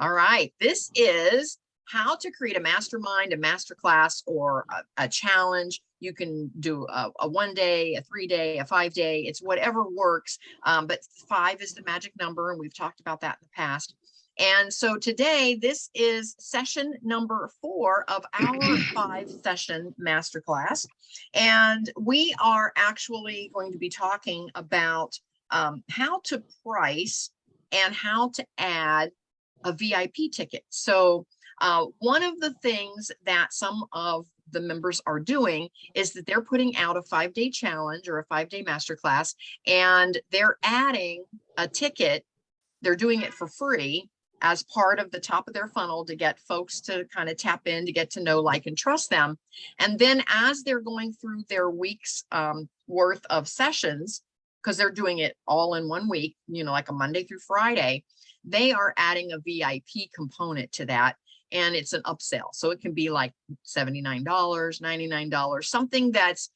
All right, this is how to create a mastermind, a masterclass, or a challenge. You can do a 1 day, a 3 day, a 5 day. It's whatever works. But 5 is the magic number, and we've talked about that in the past. And so today, this is session number 4 of our 5-session masterclass. And we are actually going to be talking about how to price and how to add a VIP ticket. So one of the things that some of the members are doing is that they're putting out a 5-day challenge or a 5-day masterclass, and they're adding a ticket. They're doing it for free as part of the top of their funnel to get folks to kind of tap in, to get to know, like, and trust them. And then as they're going through their week's worth of sessions, because they're doing it all in 1 week, like a Monday through Friday, they are adding a VIP component to that. And it's an upsell. So it can be like $79, $99, something that's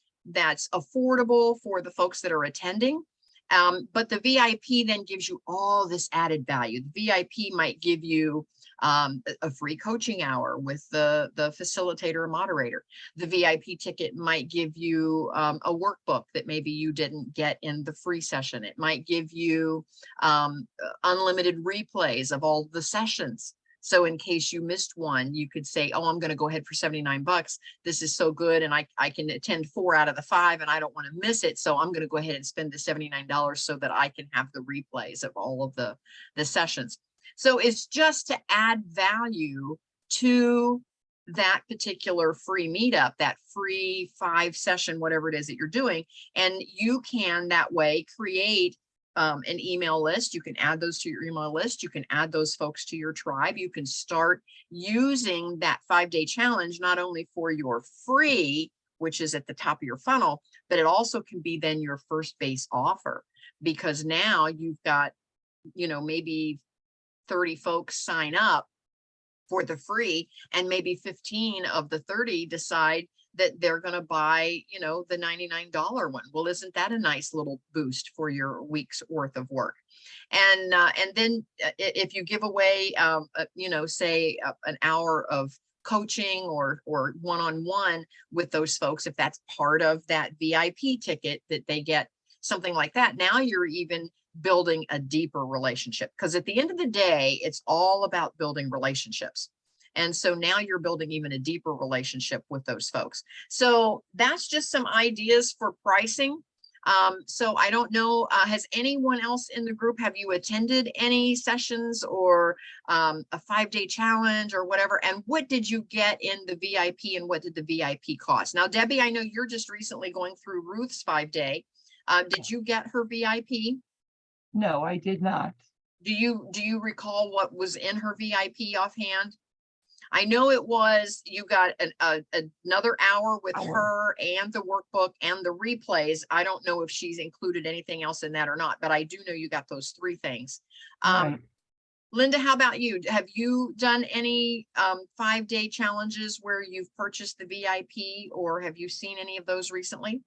affordable for the folks that are attending. But the VIP then gives you all this added value. The VIP might give you a free coaching hour with the facilitator or moderator. The VIP ticket might give you a workbook that maybe you didn't get in the free session. It might give you unlimited replays of all the sessions. So in case you missed one, you could say, oh, I'm going to go ahead for $79. This is so good. And I can attend 4 out of the 5 and I don't want to miss it. So I'm going to go ahead and spend the $79 so that I can have the replays of all of the sessions. So it's just to add value to that particular free meetup, that free 5-session, whatever it is that you're doing. And you can that way create an email list. You can add those to your email list. You can add those folks to your tribe. You can start using that 5-day challenge, not only for your free, which is at the top of your funnel, but it also can be then your first base offer, because now you've got, maybe 30 folks sign up for the free, and maybe 15 of the 30 decide that they're going to buy, the $99 one. Well, isn't that a nice little boost for your week's worth of work? And then if you give away, say an hour of coaching or one-on-one with those folks, if that's part of that VIP ticket that they get, something like that, now you're even building a deeper relationship. Because at the end of the day, it's all about building relationships. And so now you're building even a deeper relationship with those folks. So that's just some ideas for pricing. So I don't know, has anyone else in the group, have you attended any sessions or a 5-day challenge or whatever? And what did you get in the VIP, and what did the VIP cost? Now, Debbie, I know you're just recently going through Ruth's 5-day. Did you get her VIP? No, I did not. Do you recall what was in her VIP offhand? I know it was, you got another hour with her and the workbook and the replays. I don't know if she's included anything else in that or not, but I do know you got those 3 things. Right. Linda, how about you? Have you done any 5-day challenges where you've purchased the VIP, or have you seen any of those recently?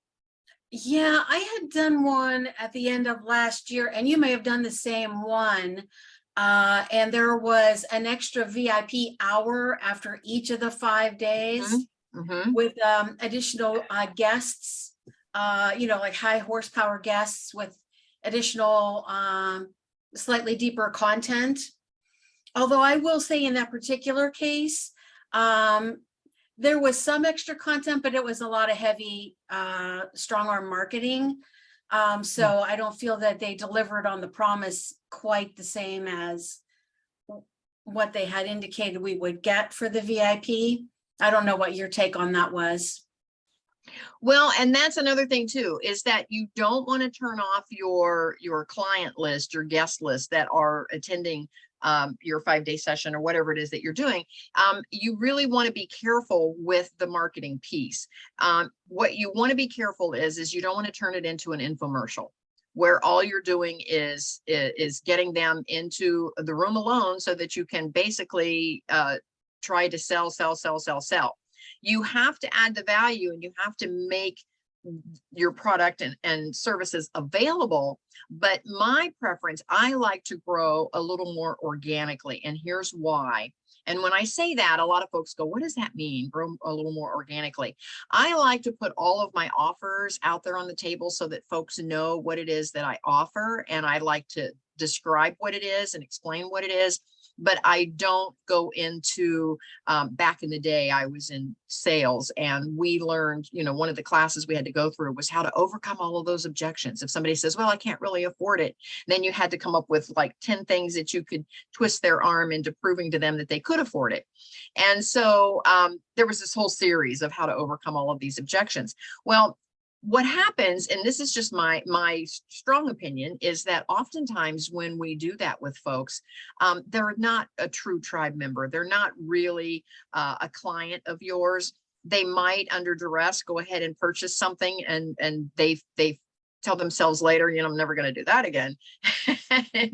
Yeah, I had done one at the end of last year, and you may have done the same one. And there was an extra VIP hour after each of the 5 days with additional guests, like high horsepower guests with additional slightly deeper content. Although I will say in that particular case, there was some extra content, but it was a lot of heavy strong arm marketing. So I don't feel that they delivered on the promise quite the same as what they had indicated we would get for the VIP. I don't know what your take on that was. Well, and that's another thing too, is that you don't want to turn off your client list, your guest list that are attending your 5-day session or whatever it is that you're doing. You really want to be careful with the marketing piece. What you want to be careful is you don't want to turn it into an infomercial where all you're doing is getting them into the room alone so that you can basically try to sell. You have to add the value, and you have to make your product and services available. But my preference, I like to grow a little more organically. And here's why. And when I say that, a lot of folks go, what does that mean? Grow a little more organically. I like to put all of my offers out there on the table so that folks know what it is that I offer. And I like to describe what it is and explain what it is. But I don't go into, back in the day, I was in sales, and we learned, one of the classes we had to go through was how to overcome all of those objections. If somebody says, well, I can't really afford it, then you had to come up with like 10 things that you could twist their arm into proving to them that they could afford it. And so there was this whole series of how to overcome all of these objections. Well, what happens, and this is just my strong opinion, is that oftentimes when we do that with folks, they're not a true tribe member. They're not really a client of yours. They might, under duress, go ahead and purchase something, and they tell themselves later, I'm never going to do that again,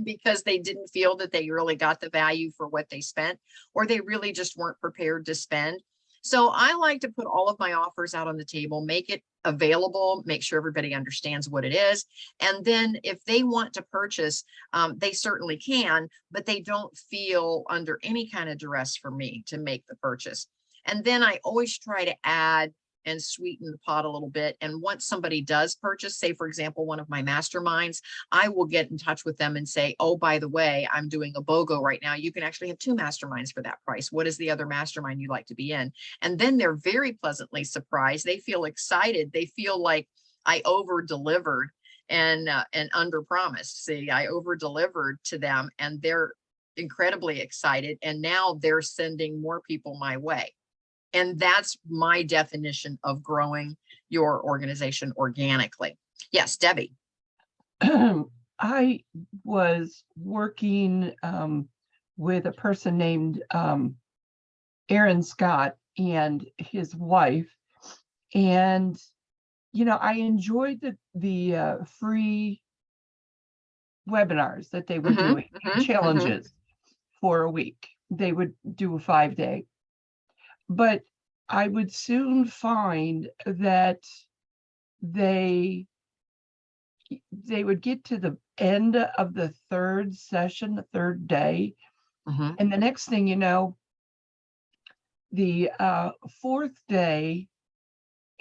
because they didn't feel that they really got the value for what they spent, or they really just weren't prepared to spend. So I like to put all of my offers out on the table, make it available, make sure everybody understands what it is. And then if they want to purchase, they certainly can, but they don't feel under any kind of duress for me to make the purchase. And then I always try to add and sweeten the pot a little bit. And once somebody does purchase, say, for example, one of my masterminds, I will get in touch with them and say, oh, by the way, I'm doing a BOGO right now. You can actually have 2 masterminds for that price. What is the other mastermind you'd like to be in? And then they're very pleasantly surprised. They feel excited. They feel like I over delivered and under promised. See, I over delivered to them, and they're incredibly excited. And now they're sending more people my way. And that's my definition of growing your organization organically. Yes, Debbie. I was working with a person named Aaron Scott and his wife. And, I enjoyed the free webinars that they were doing, challenges for a week. They would do a 5-day. But I would soon find that they would get to the end of the 3rd session, the 3rd day. And the next thing you know, the 4th day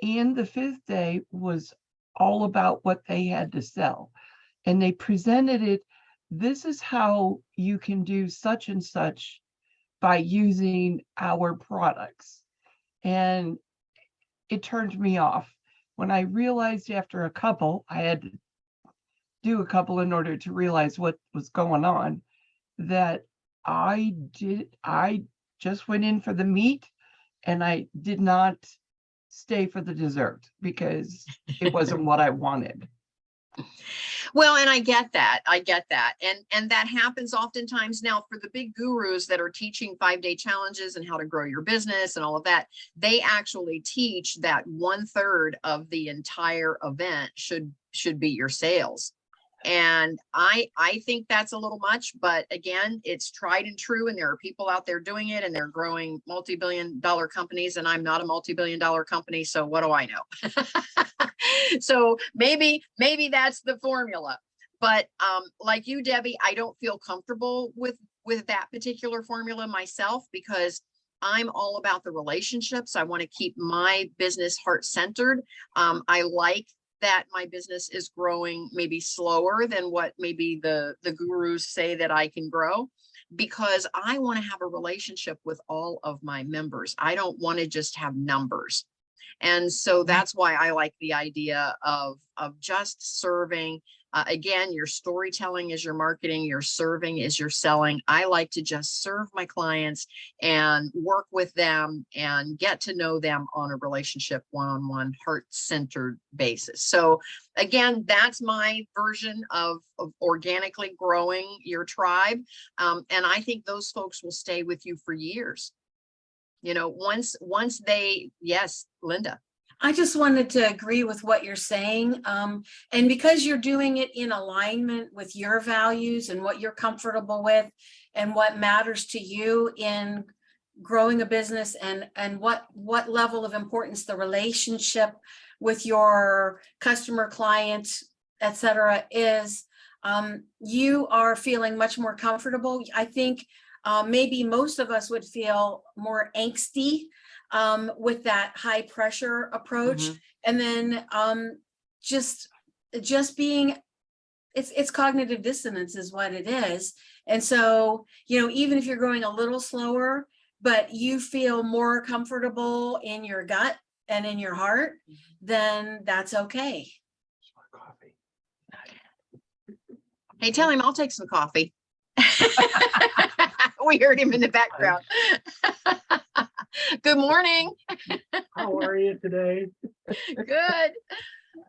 and the 5th day was all about what they had to sell. And they presented it, this is how you can do such and such by using our products. And it turned me off. When I realized after a couple, I had to do a couple in order to realize what was going on, that I just went in for the meat, and I did not stay for the dessert because it wasn't what I wanted. Well, and I get that. And that happens oftentimes. Now, for the big gurus that are teaching 5-day challenges and how to grow your business and all of that, they actually teach that 1/3 of the entire event should be your sales. And I think that's a little much, but again, it's tried and true, and there are people out there doing it, and they're growing multi-billion-dollar companies, and I'm not a multi-billion-dollar company, so what do I know? So maybe that's the formula. But like you, Debbie, I don't feel comfortable with that particular formula myself, because I'm all about the relationships. I want to keep my business heart-centered. I like that my business is growing maybe slower than what maybe the gurus say that I can grow, because I want to have a relationship with all of my members. I don't want to just have numbers. And so that's why I like the idea of just serving. Again, your storytelling is your marketing, your serving is your selling. I like to just serve my clients and work with them and get to know them on a relationship, one-on-one, heart-centered basis. So again, that's my version of organically growing your tribe. And I think those folks will stay with you for years. Once they, yes, Linda. I just wanted to agree with what you're saying. And because you're doing it in alignment with your values and what you're comfortable with and what matters to you in growing a business, and what level of importance the relationship with your customer, client, etc., is you are feeling much more comfortable. I think maybe most of us would feel more angsty with that high pressure approach. And then just being, it's cognitive dissonance is what it is. And so, even if you're going a little slower, but you feel more comfortable in your gut and in your heart, then that's okay. Coffee. Hey, tell him I'll take some coffee. We heard him in the background. Good morning. How are you today? Good.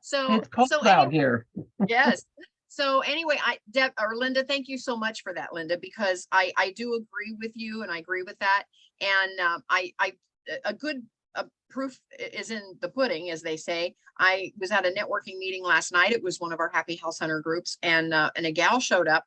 So It's cold out here. Yes. So anyway, Deb or Linda, thank you so much for that, Linda, because I do agree with you, and I agree with that. And a good proof is in the pudding, as they say. I was at a networking meeting last night. It was one of our Happy House Hunter groups, and a gal showed up,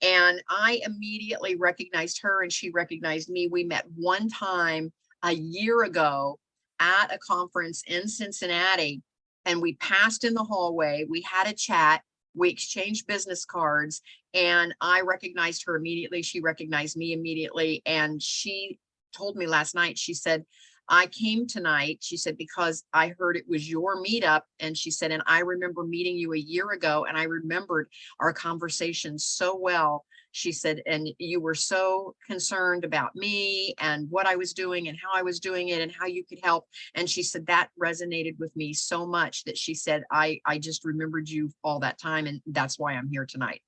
and I immediately recognized her, and she recognized me. We met one time a year ago at a conference in Cincinnati, and we passed in the hallway. We had a chat. We exchanged business cards, and I recognized her immediately. She recognized me immediately. And she told me last night, she said, I came tonight, she said, because I heard it was your meetup. And she said, and I remember meeting you a year ago, and I remembered our conversation so well. She said, and you were so concerned about me and what I was doing and how I was doing it and how you could help. And she said, that resonated with me so much that she said, I just remembered you all that time. And that's why I'm here tonight.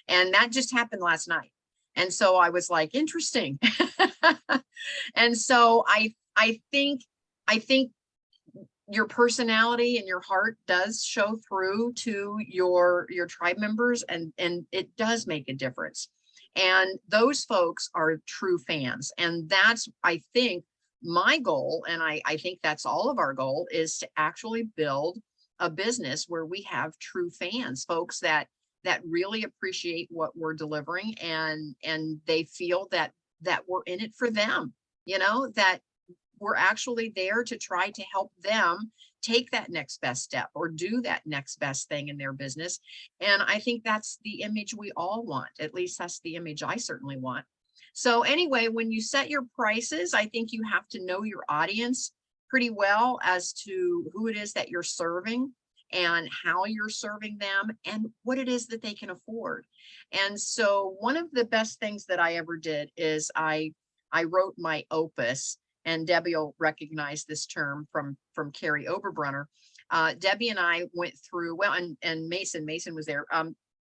And that just happened last night. And so I was like, interesting. And so I think your personality and your heart does show through to your tribe members, and it does make a difference. And those folks are true fans. And that's, I think, my goal, and I think that's all of our goal, is to actually build a business where we have true fans, folks that really appreciate what we're delivering, and they feel that we're in it for them, that we're actually there to try to help them take that next best step or do that next best thing in their business. And I think that's the image we all want. At least that's the image I certainly want. So anyway, when you set your prices, I think you have to know your audience pretty well as to who it is that you're serving and how you're serving them and what it is that they can afford. And so one of the best things that I ever did is I wrote my opus. And Debbie will recognize this term from Carrie Oberbrunner. Debbie and I went through, and Mason was there.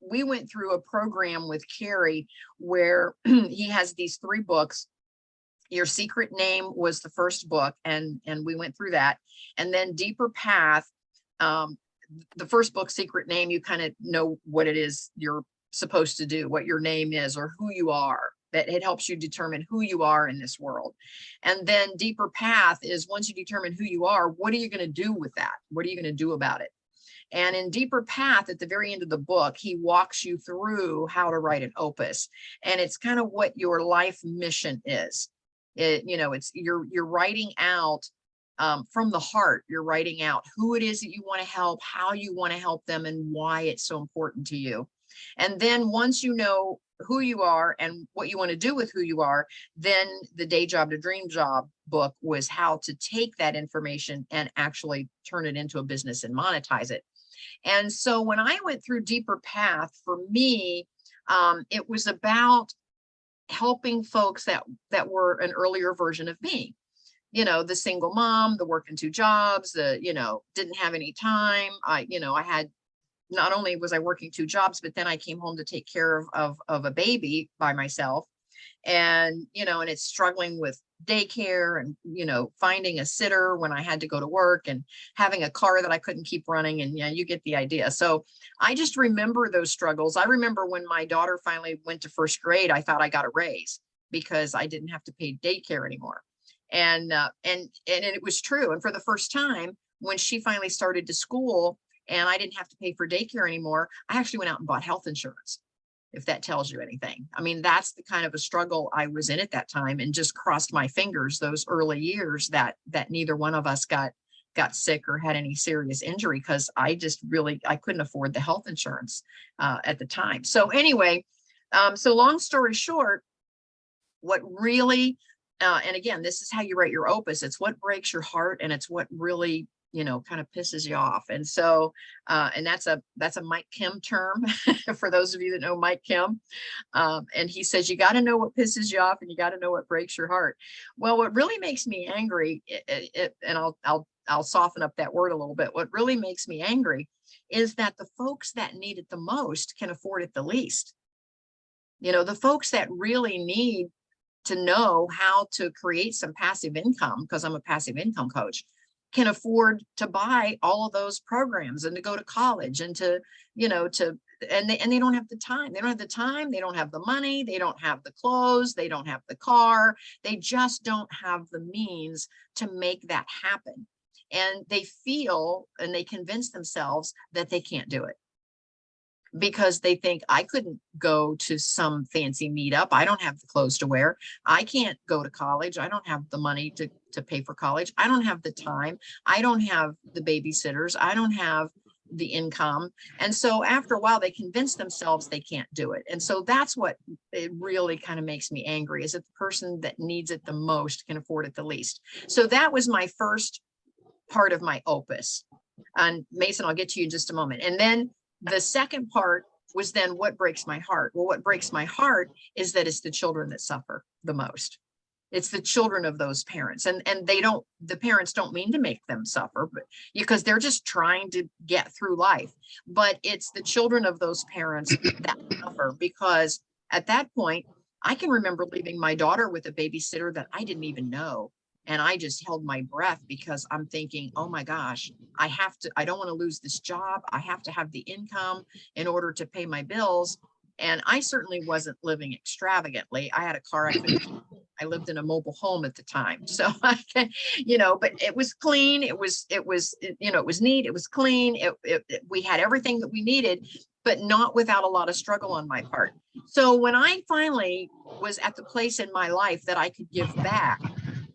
We went through a program with Carrie where he has these 3 books. Your Secret Name was the first book, and we went through that. And then Deeper Path, the first book, Secret Name, you kind of know what it is you're supposed to do, what your name is or who you are. That it helps you determine who you are in this world. And then Deeper Path is, once you determine who you are, what are you going to do with that? What are you going to do about it? And in Deeper Path, at the very end of the book, he walks you through how to write an opus. And it's kind of what your life mission is. It's you're writing out from the heart. You're writing out who it is that you want to help, how you want to help them, and why it's so important to you. And then once you know who you are and what you want to do with who you are, then the Day Job to Dream Job book was how to take that information and actually turn it into a business and monetize it. And so when I went through Deeper Path, for me, it was about helping folks that were an earlier version of me. The single mom, the working 2 jobs, didn't have any time. I had, not only was I working 2 jobs, but then I came home to take care of a baby by myself. And, and it's struggling with daycare and, finding a sitter when I had to go to work and having a car that I couldn't keep running. And you get the idea. So I just remember those struggles. I remember when my daughter finally went to 1st grade, I thought I got a raise because I didn't have to pay daycare anymore. And it was true. And for the first time, when she finally started to school, and I didn't have to pay for daycare anymore, I actually went out and bought health insurance, if that tells you anything. I mean, that's the kind of a struggle I was in at that time, and just crossed my fingers those early years that neither one of us got got sick or had any serious injury, because I couldn't afford the health insurance at the time. So anyway, so long story short, what really, and again, this is how you write your opus. It's what breaks your heart, and it's what really, kind of pisses you off. And so, and that's a Mike Kim term for those of you that know Mike Kim. And he says, you got to know what pisses you off, and you got to know what breaks your heart. Well, what really makes me angry, and I'll soften up that word a little bit. What really makes me angry is that the folks that need it the most can afford it the least. The folks that really need to know how to create some passive income, because I'm a passive income coach, can afford to buy all of those programs and to go to college and to, and they don't have the time. They don't have the time. They don't have the money. They don't have the clothes. They don't have the car. They just don't have the means to make that happen. And they feel, and they convince themselves that they can't do it, because they think, I couldn't go to some fancy meetup. I don't have the clothes to wear. I can't go to college. I don't have the money to pay for college. I don't have the time. I don't have the babysitters. I don't have the income. And so after a while, they convince themselves they can't do it. And so that's what it really kind of makes me angry, is that the person that needs it the most can afford it the least. So that was my first part of my opus. And Mason, I'll get to you in just a moment. And then the second part was then what breaks my heart. Well, what breaks my heart is that it's the children that suffer the most. It's the children of those parents, and the parents don't mean to make them suffer, but because they're just trying to get through life. But it's the children of those parents that suffer, because at that point, I can remember leaving my daughter with a babysitter that I didn't even know. And I just held my breath, because I'm thinking, oh my gosh, I don't want to lose this job. I have to have the income in order to pay my bills. And I certainly wasn't living extravagantly. I had a car. I lived in a mobile home at the time. So I can, but it was clean. It was neat. It was clean. We had everything that we needed, but not without a lot of struggle on my part. So when I finally was at the place in my life that I could give back,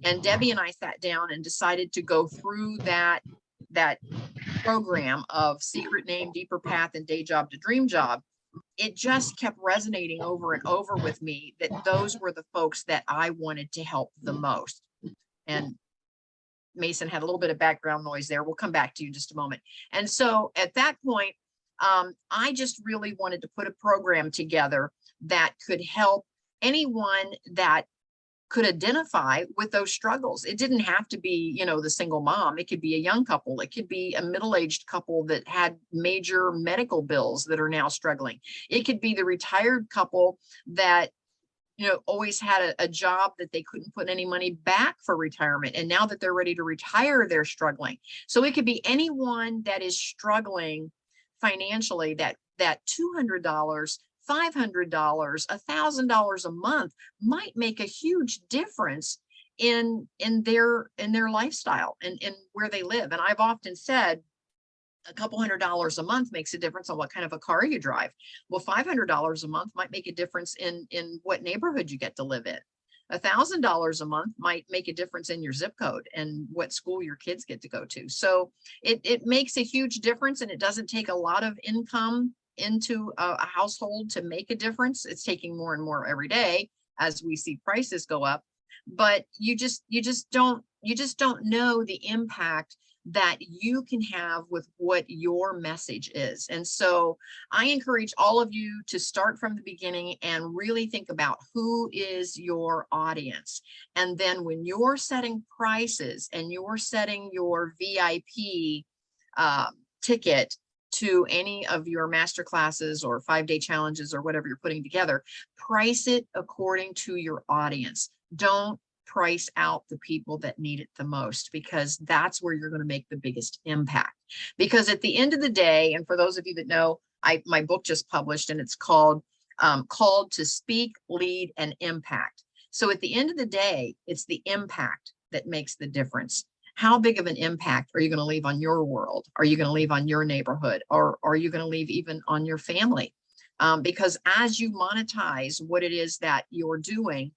and Debbie and I sat down and decided to go through that program of Secret Name, Deeper Path, and Day Job to Dream Job, it just kept resonating over and over with me that those were the folks that I wanted to help the most. And Mason had a little bit of background noise there. We'll come back to you in just a moment. And so at that point, I just really wanted to put a program together that could help anyone that could identify with those struggles. It didn't have to be, the single mom. It could be a young couple. It could be a middle-aged couple that had major medical bills that are now struggling. It could be the retired couple that, always had a job that they couldn't put any money back for retirement. And now that they're ready to retire, they're struggling. So it could be anyone that is struggling financially, that $200, $500, $1,000 a month might make a huge difference in their lifestyle and in where they live. And I've often said a couple $100 a month makes a difference on what kind of a car you drive. Well, $500 a month might make a difference in what neighborhood you get to live in. $1,000 a month might make a difference in your zip code and what school your kids get to go to. So it makes a huge difference, and it doesn't take a lot of income into a household to make a difference. It's taking more and more every day as we see prices go up, but you just don't know the impact that you can have with what your message is. And so I encourage all of you to start from the beginning and really think about who is your audience. And then when you're setting prices and you're setting your VIP ticket to any of your master classes or 5-day challenges or whatever you're putting together, price it according to your audience. Don't price out the people that need it the most, because that's where you're going to make the biggest impact. Because at the end of the day, and for those of you that know, my book just published, and it's called Called to Speak, Lead, and Impact. So at the end of the day, it's the impact that makes the difference. How big of an impact are you going to leave on your world? Are you going to leave on your neighborhood? Or are you going to leave even on your family? Because as you monetize what it is that you're doing,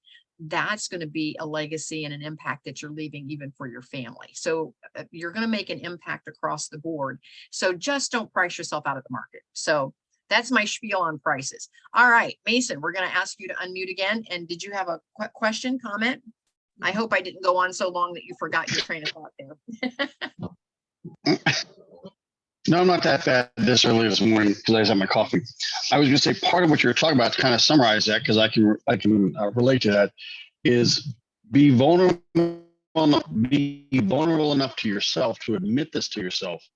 that's going to be a legacy and an impact that you're leaving even for your family. So you're going to make an impact across the board. So just don't price yourself out of the market. So that's my spiel on prices. All right, Mason, we're going to ask you to unmute again. And did you have a question, comment? I hope I didn't go on so long that you forgot your train of thought there. No, I'm not that bad this early this morning because I just had my coffee. I was going to say part of what you were talking about to kind of summarize that, because I can relate to that, is be vulnerable enough to yourself to admit this to yourself,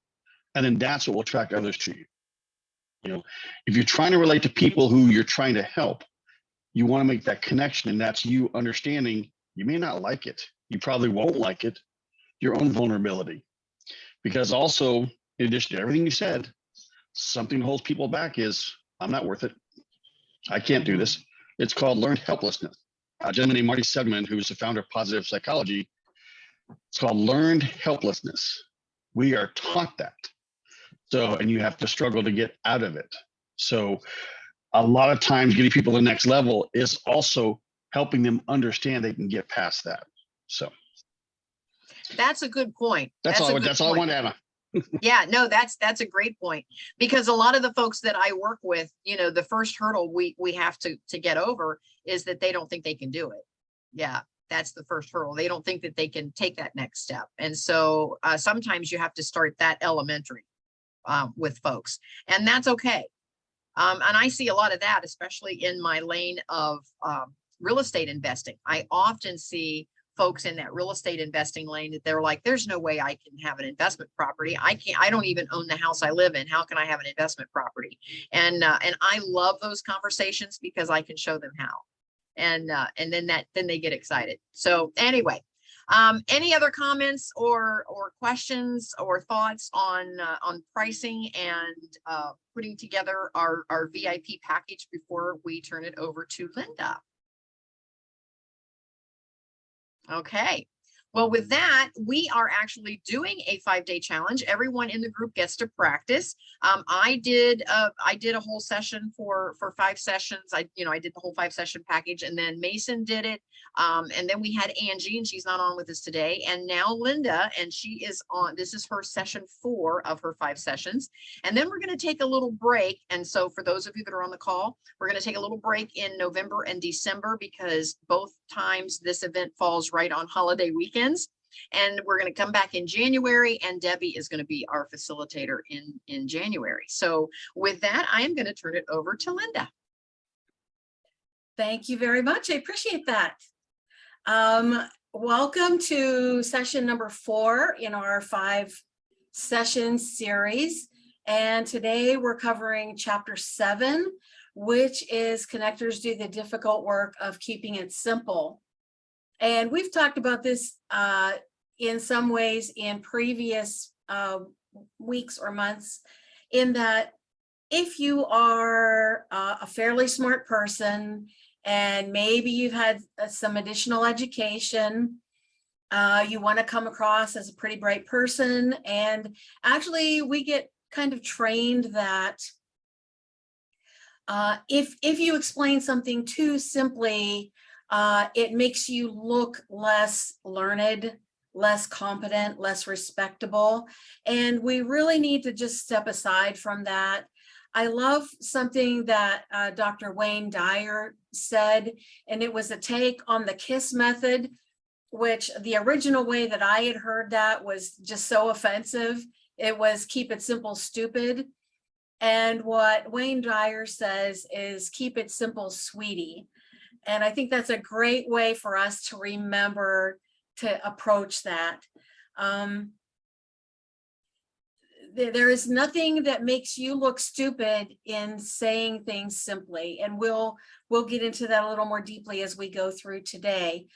and then that's what will attract others to you. You know, if you're trying to relate to people who you're trying to help, you want to make that connection, and that's you understanding you may not like it. You probably won't like it. Your own vulnerability, because also, in addition to everything you said, something that holds people back is, I'm not worth it. I can't do this. It's called learned helplessness. A gentleman named Marty Seligman, who's the founder of positive psychology, it's called learned helplessness. We are taught that. So, and you have to struggle to get out of it. So a lot of times getting people to the next level is also helping them understand they can get past that. So that's a good point. That's all I want to add on. Yeah, no, that's a great point, because a lot of the folks that I work with, you know, the first hurdle we have to get over is that they don't think they can do it. Yeah, that's the first hurdle. They don't think that they can take that next step. And so sometimes you have to start that elementary with folks, and that's okay. And I see a lot of that, especially in my lane of real estate investing. I often see folks in that real estate investing lane that they're like, there's no way I can have an investment property. I don't even own the house I live in. How can I have an investment property? And I love those conversations because I can show them how. And then they get excited. So anyway, any other comments or questions or thoughts on pricing and putting together our VIP package before we turn it over to Linda? Okay. Well, with that, we are actually doing a 5-day challenge. Everyone in the group gets to practice. I did a whole session for 5 sessions. I did the whole 5-session package, and then Mason did it. And then we had Angie, and she's not on with us today. And now Linda, and she is on. This is her session 4 of her 5 sessions. And then we're going to take a little break. And so for those of you that are on the call, we're going to take a little break in November and December, because both times this event falls right on holiday weekends. And we're going to come back in January, and Debbie is going to be our facilitator in January. So with that, I am going to turn it over to Linda. Thank you very much. I appreciate that. Welcome to session number 4 in our 5-session series. And today we're covering chapter 7, which is Connectors Do the Difficult Work of Keeping It Simple. And we've talked about this in some ways in previous weeks or months, in that if you are a fairly smart person and maybe you've had some additional education, you want to come across as a pretty bright person. And actually we get kind of trained that if you explain something too simply, it makes you look less learned, less competent, less respectable. And we really need to just step aside from that. I love something that Dr. Wayne Dyer said, and it was a take on the KISS method, which the original way that I had heard that was just so offensive. It was keep it simple, stupid. And what Wayne Dyer says is keep it simple, sweetie. And I think that's a great way for us to remember to approach that. There is nothing that makes you look stupid in saying things simply. And we'll get into that a little more deeply as we go through today.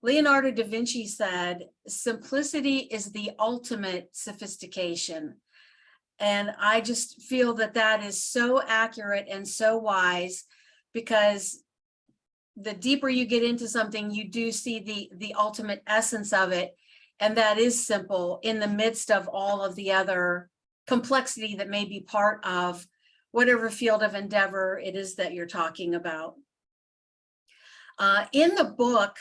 Leonardo da Vinci said, simplicity is the ultimate sophistication. And I just feel that that is so accurate and so wise, because the deeper you get into something, you do see the ultimate essence of it. And that is simple in the midst of all of the other complexity that may be part of whatever field of endeavor it is that you're talking about. In the book,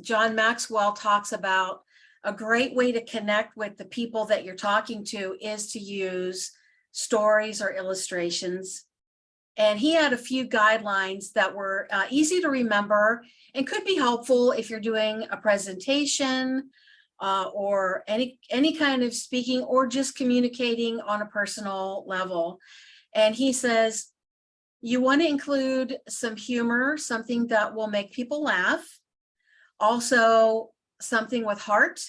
John Maxwell talks about a great way to connect with the people that you're talking to is to use stories or illustrations. And he had a few guidelines that were easy to remember and could be helpful if you're doing a presentation or any kind of speaking or just communicating on a personal level. And he says, you want to include some humor, something that will make people laugh. Also, something with heart.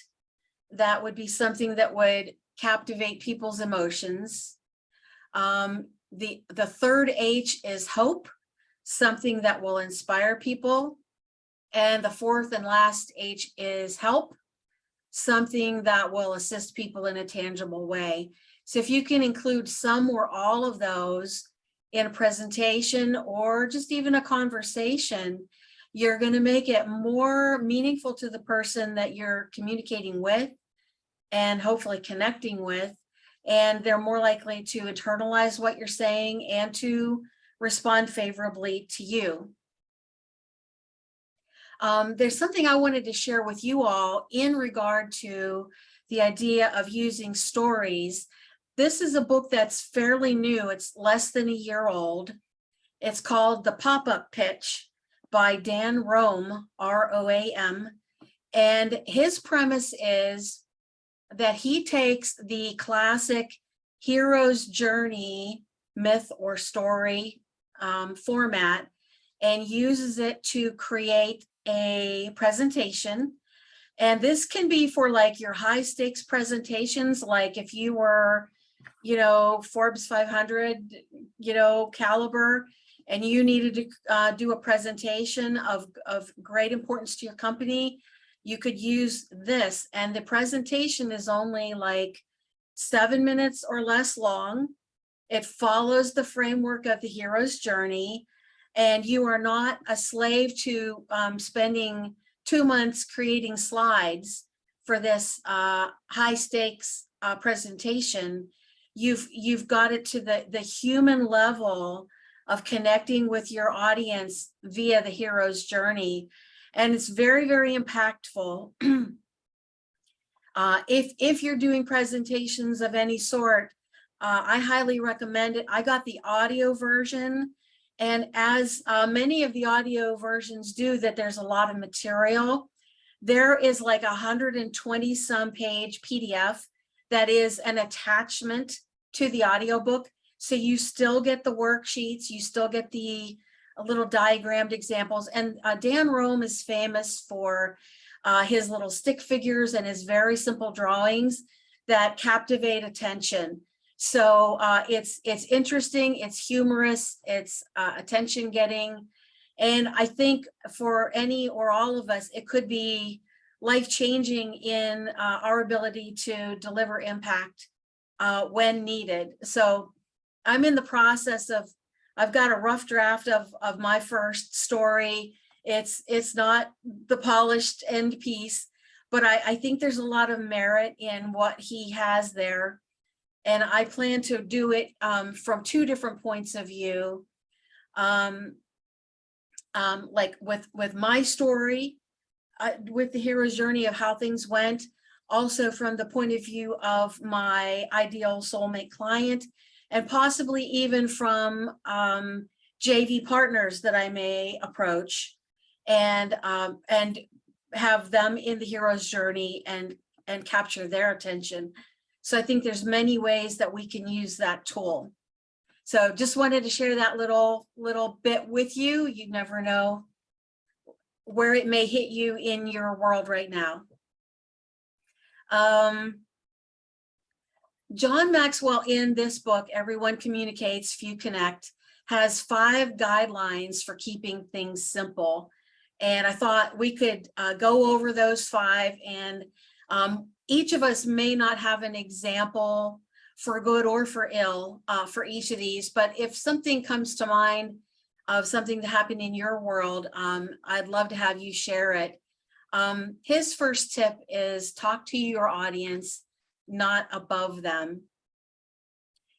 That would be something that would captivate people's emotions. The third H is hope, something that will inspire people. And the fourth and last H is help, something that will assist people in a tangible way. So if you can include some or all of those in a presentation or just even a conversation, you're going to make it more meaningful to the person that you're communicating with and hopefully connecting with. And they're more likely to internalize what you're saying and to respond favorably to you. There's something I wanted to share with you all in regard to the idea of using stories. This is a book that's fairly new. It's less than a year old. It's called The Pop-Up Pitch by Dan Roam, R-O-A-M. And his premise is that he takes the classic hero's journey myth or story format and uses it to create a presentation. And this can be for like your high stakes presentations, like if you were, Forbes 500, caliber, and you needed to do a presentation of great importance to your company, you could use this. And the presentation is only like 7 minutes or less long. It follows the framework of the hero's journey, and you are not a slave to spending 2 months creating slides for this high stakes presentation. You've got it to the human level of connecting with your audience via the hero's journey. And it's very, very impactful. If you're doing presentations of any sort, I highly recommend it. I got the audio version, and as many of the audio versions do, that there's a lot of material. There is like 120 some page PDF that is an attachment to the audiobook. So you still get the worksheets, you still get the little diagrammed examples. And Dan Roam is famous for his little stick figures and his very simple drawings that captivate attention. So it's interesting, it's humorous, it's attention getting. And I think for any or all of us, it could be life-changing in our ability to deliver impact when needed. So I'm in the process of, I've got a rough draft of my first story. It's not the polished end piece, but I think there's a lot of merit in what he has there. And I plan to do it from 2 different points of view. Like with my story, with the hero's journey of how things went, also from the point of view of my ideal soulmate client, and possibly even from JV partners that I may approach, and have them in the hero's journey and capture their attention. So I think there's many ways that we can use that tool. So just wanted to share that little bit with you. You never know where it may hit you in your world right now. John Maxwell, in this book, Everyone Communicates, Few Connect, has 5 guidelines for keeping things simple. And I thought we could go over those 5, and each of us may not have an example for good or for ill for each of these, but if something comes to mind of something that happened in your world, I'd love to have you share it. His first tip is talk to your audience, not above them.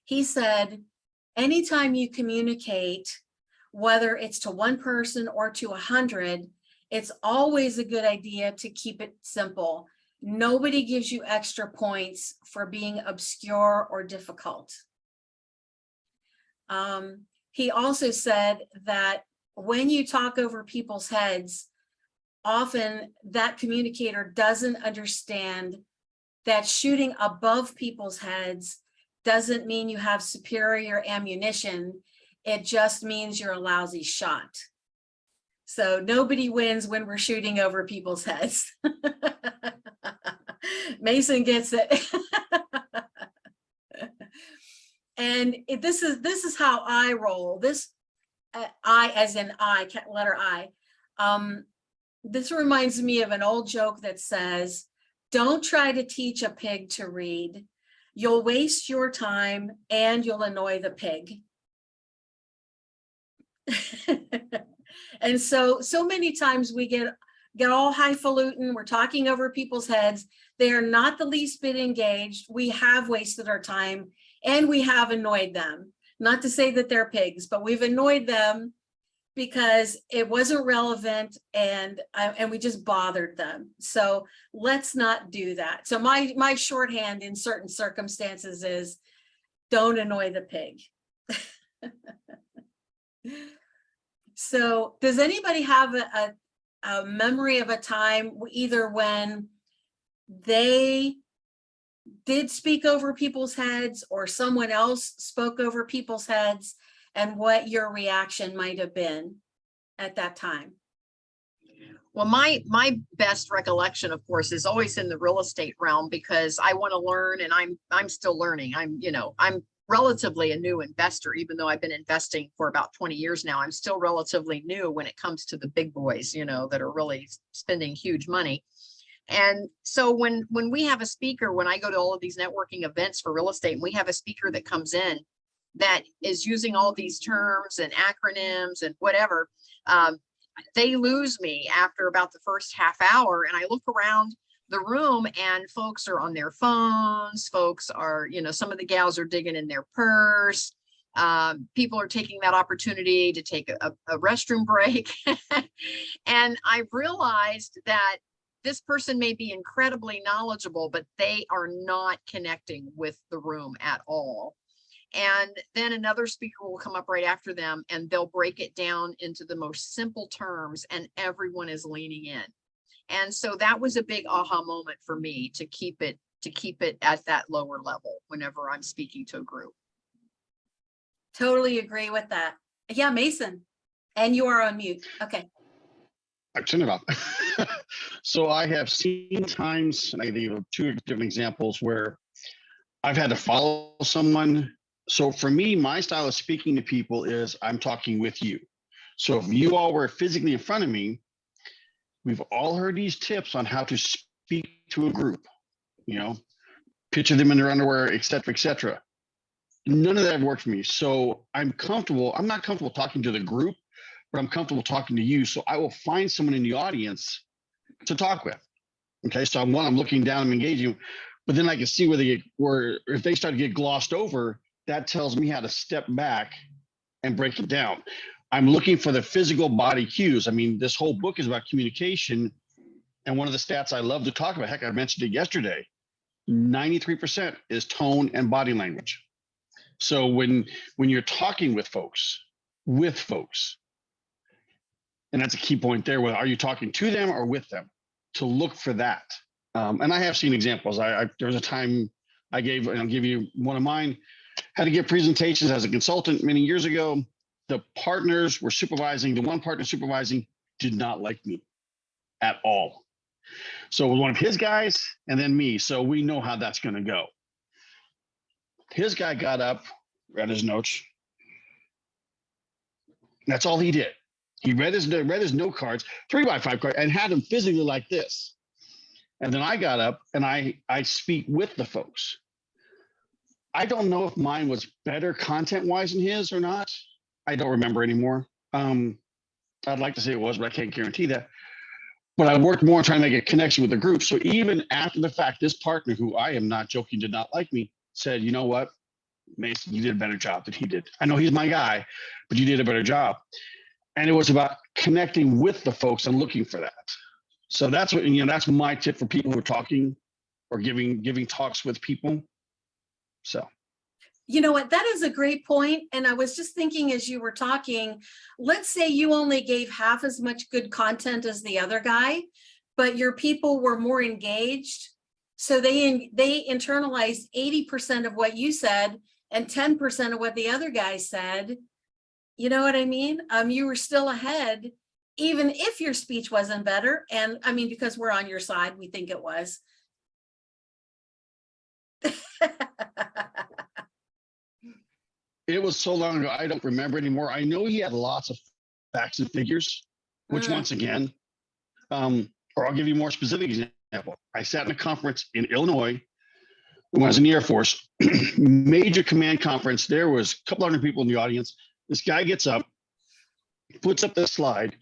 He said, anytime you communicate, whether it's to one person or to 100, it's always a good idea to keep it simple. Nobody gives you extra points for being obscure or difficult. He also said that when you talk over people's heads, often that communicator doesn't understand that shooting above people's heads doesn't mean you have superior ammunition. It just means you're a lousy shot. So nobody wins when we're shooting over people's heads. Mason gets it. And this is how I roll. This I, as in I, letter I. This reminds me of an old joke that says, "Don't try to teach a pig to read. You'll waste your time and you'll annoy the pig." And so many times we get all highfalutin. We're talking over people's heads. They are not the least bit engaged. We have wasted our time and we have annoyed them. Not to say that they're pigs, but we've annoyed them because it wasn't relevant and we just bothered them. So let's not do that. So my shorthand in certain circumstances is, don't annoy the pig. So does anybody have a memory of a time either when they did speak over people's heads or someone else spoke over people's heads, and what your reaction might have been at that time? Well, my best recollection, of course, is always in the real estate realm, because I want to learn, and I'm still learning. I'm relatively a new investor, even though I've been investing for about 20 years now. I'm still relatively new when it comes to the big boys, that are really spending huge money. And so when we have a speaker, when I go to all of these networking events for real estate, and we have a speaker that comes in that is using all these terms and acronyms and whatever, they lose me after about the first half hour. And I look around the room and folks are on their phones. Folks are, some of the gals are digging in their purse. People are taking that opportunity to take a restroom break. And I realized that this person may be incredibly knowledgeable, but they are not connecting with the room at all. And then another speaker will come up right after them and they'll break it down into the most simple terms, and everyone is leaning in. And so that was a big aha moment for me to keep it at that lower level whenever I'm speaking to a group. Totally agree with that. Yeah, Mason, and you are on mute. Okay. I turned it off. So I have seen times, and I gave 2 different examples where I've had to follow someone. So for me, my style of speaking to people is I'm talking with you. So if you all were physically in front of me, we've all heard these tips on how to speak to a group, picture them in their underwear, et cetera, et cetera. None of that worked for me. So I'm not comfortable talking to the group, but I'm comfortable talking to you. So I will find someone in the audience to talk with. Okay. So I'm looking down, I'm engaging, but then I can see where if they start to get glossed over, that tells me how to step back and break it down. I'm looking for the physical body cues. I mean, this whole book is about communication. And one of the stats I love to talk about, heck, I mentioned it yesterday, 93% is tone and body language. So when you're talking with folks, and that's a key point there, are you talking to them or with them? To look for that. And I have seen examples. There was a time I'll give you one of mine, had to give presentations as a consultant many years ago. The partners were supervising, the one partner supervising did not like me at all. So it was one of his guys and then me. So we know how that's going to go. His guy got up, read his notes. That's all he did. He read his note cards, 3x5 cards, and had them physically like this. And then I got up and I speak with the folks. I don't know if mine was better content-wise than his or not. I don't remember anymore. I'd like to say it was, but I can't guarantee that. But I worked more on trying to make a connection with the group. So even after the fact, this partner, who I am not joking, did not like me, said, "You know what, Mason, you did a better job than he did. I know he's my guy, but you did a better job." And it was about connecting with the folks and looking for that. So that's what, you know, that's my tip for people who are talking or giving talks with people. So. You know what, that is a great point. And I was just thinking as you were talking, let's say you only gave half as much good content as the other guy, but your people were more engaged. So they internalized 80% of what you said and 10% of what the other guy said. You know what I mean? You were still ahead, even if your speech wasn't better. And I mean, because we're on your side, we think it was. It was so long ago, I don't remember anymore. I know he had lots of facts and figures, which once again, or I'll give you a more specific example. I sat in a conference in Illinois when I was in the Air Force, major command conference. There was a couple hundred people in the audience. This guy gets up, puts up the slide,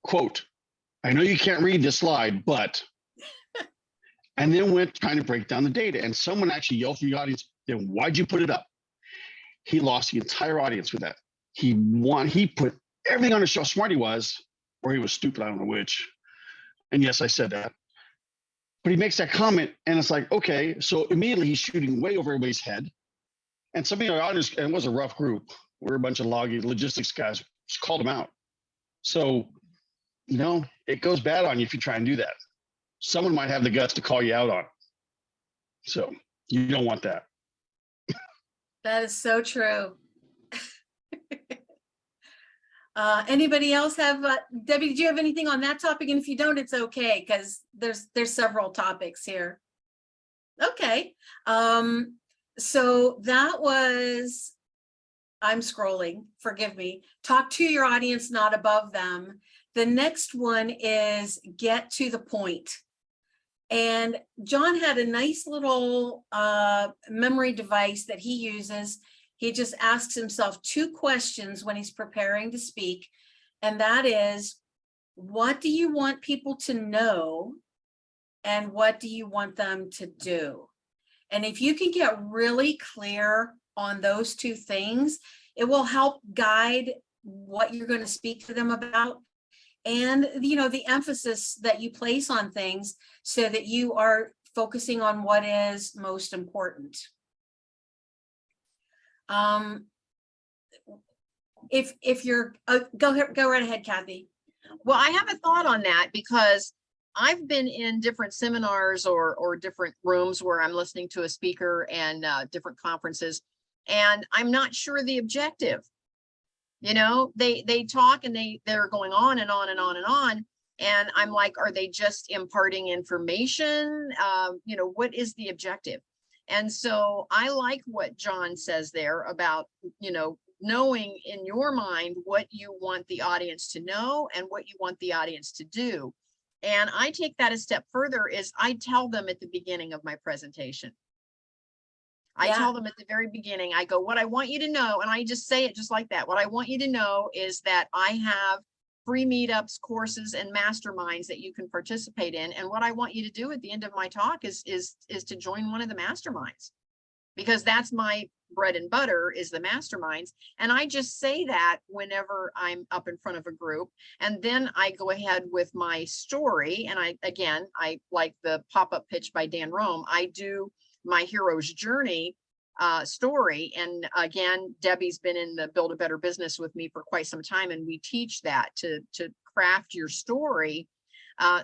quote, "I know you can't read this slide, but," and then went trying to break down the data. And someone actually yelled from the audience, "Then why'd you put it up?" He lost the entire audience with that. He put everything on to show how smart he was, or he was stupid, I don't know which. And yes, I said that. But he makes that comment, and it's like, okay, so immediately he's shooting way over everybody's head. And some of the audience, and it was a rough group. We're a bunch of logistics guys, just called him out. So, you know, it goes bad on you if you try and do that. Someone might have the guts to call you out on it. So you don't want that. That is so true. Anybody else have, Debbie, did you have anything on that topic? And if you don't, it's okay, because there's several topics here. Okay. So that was, I'm scrolling, forgive me. Talk to your audience, not above them. The next one is get to the point. And John had a nice little memory device that he uses. He just asks himself 2 questions when he's preparing to speak. And that is, what do you want people to know? And what do you want them to do? And if you can get really clear on those 2 things, it will help guide what you're going to speak to them about. And, you know, the emphasis that you place on things so that you are focusing on what is most important. If you're, go right ahead, Kathy. Well, I have a thought on that, because I've been in different seminars or different rooms where I'm listening to a speaker and different conferences, and I'm not sure the objective. You know, they talk and they're going on and on and on and on. And I'm like, are they just imparting information? You know, what is the objective? And so I like what John says there about, you know, knowing in your mind what you want the audience to know and what you want the audience to do. And I take that a step further, is I tell them at the beginning of my presentation. I tell them at the very beginning, I go, what I want you to know, and I just say it just like that. What I want you to know is that I have free meetups, courses, and masterminds that you can participate in. And what I want you to do at the end of my talk is to join one of the masterminds, because that's my bread and butter, is the masterminds. And I just say that whenever I'm up in front of a group. And then I go ahead with my story. And I like the pop-up pitch by Dan Rome. I do my hero's journey story. And again, Debbie's been in the Build a Better Business with me for quite some time. And we teach that to craft your story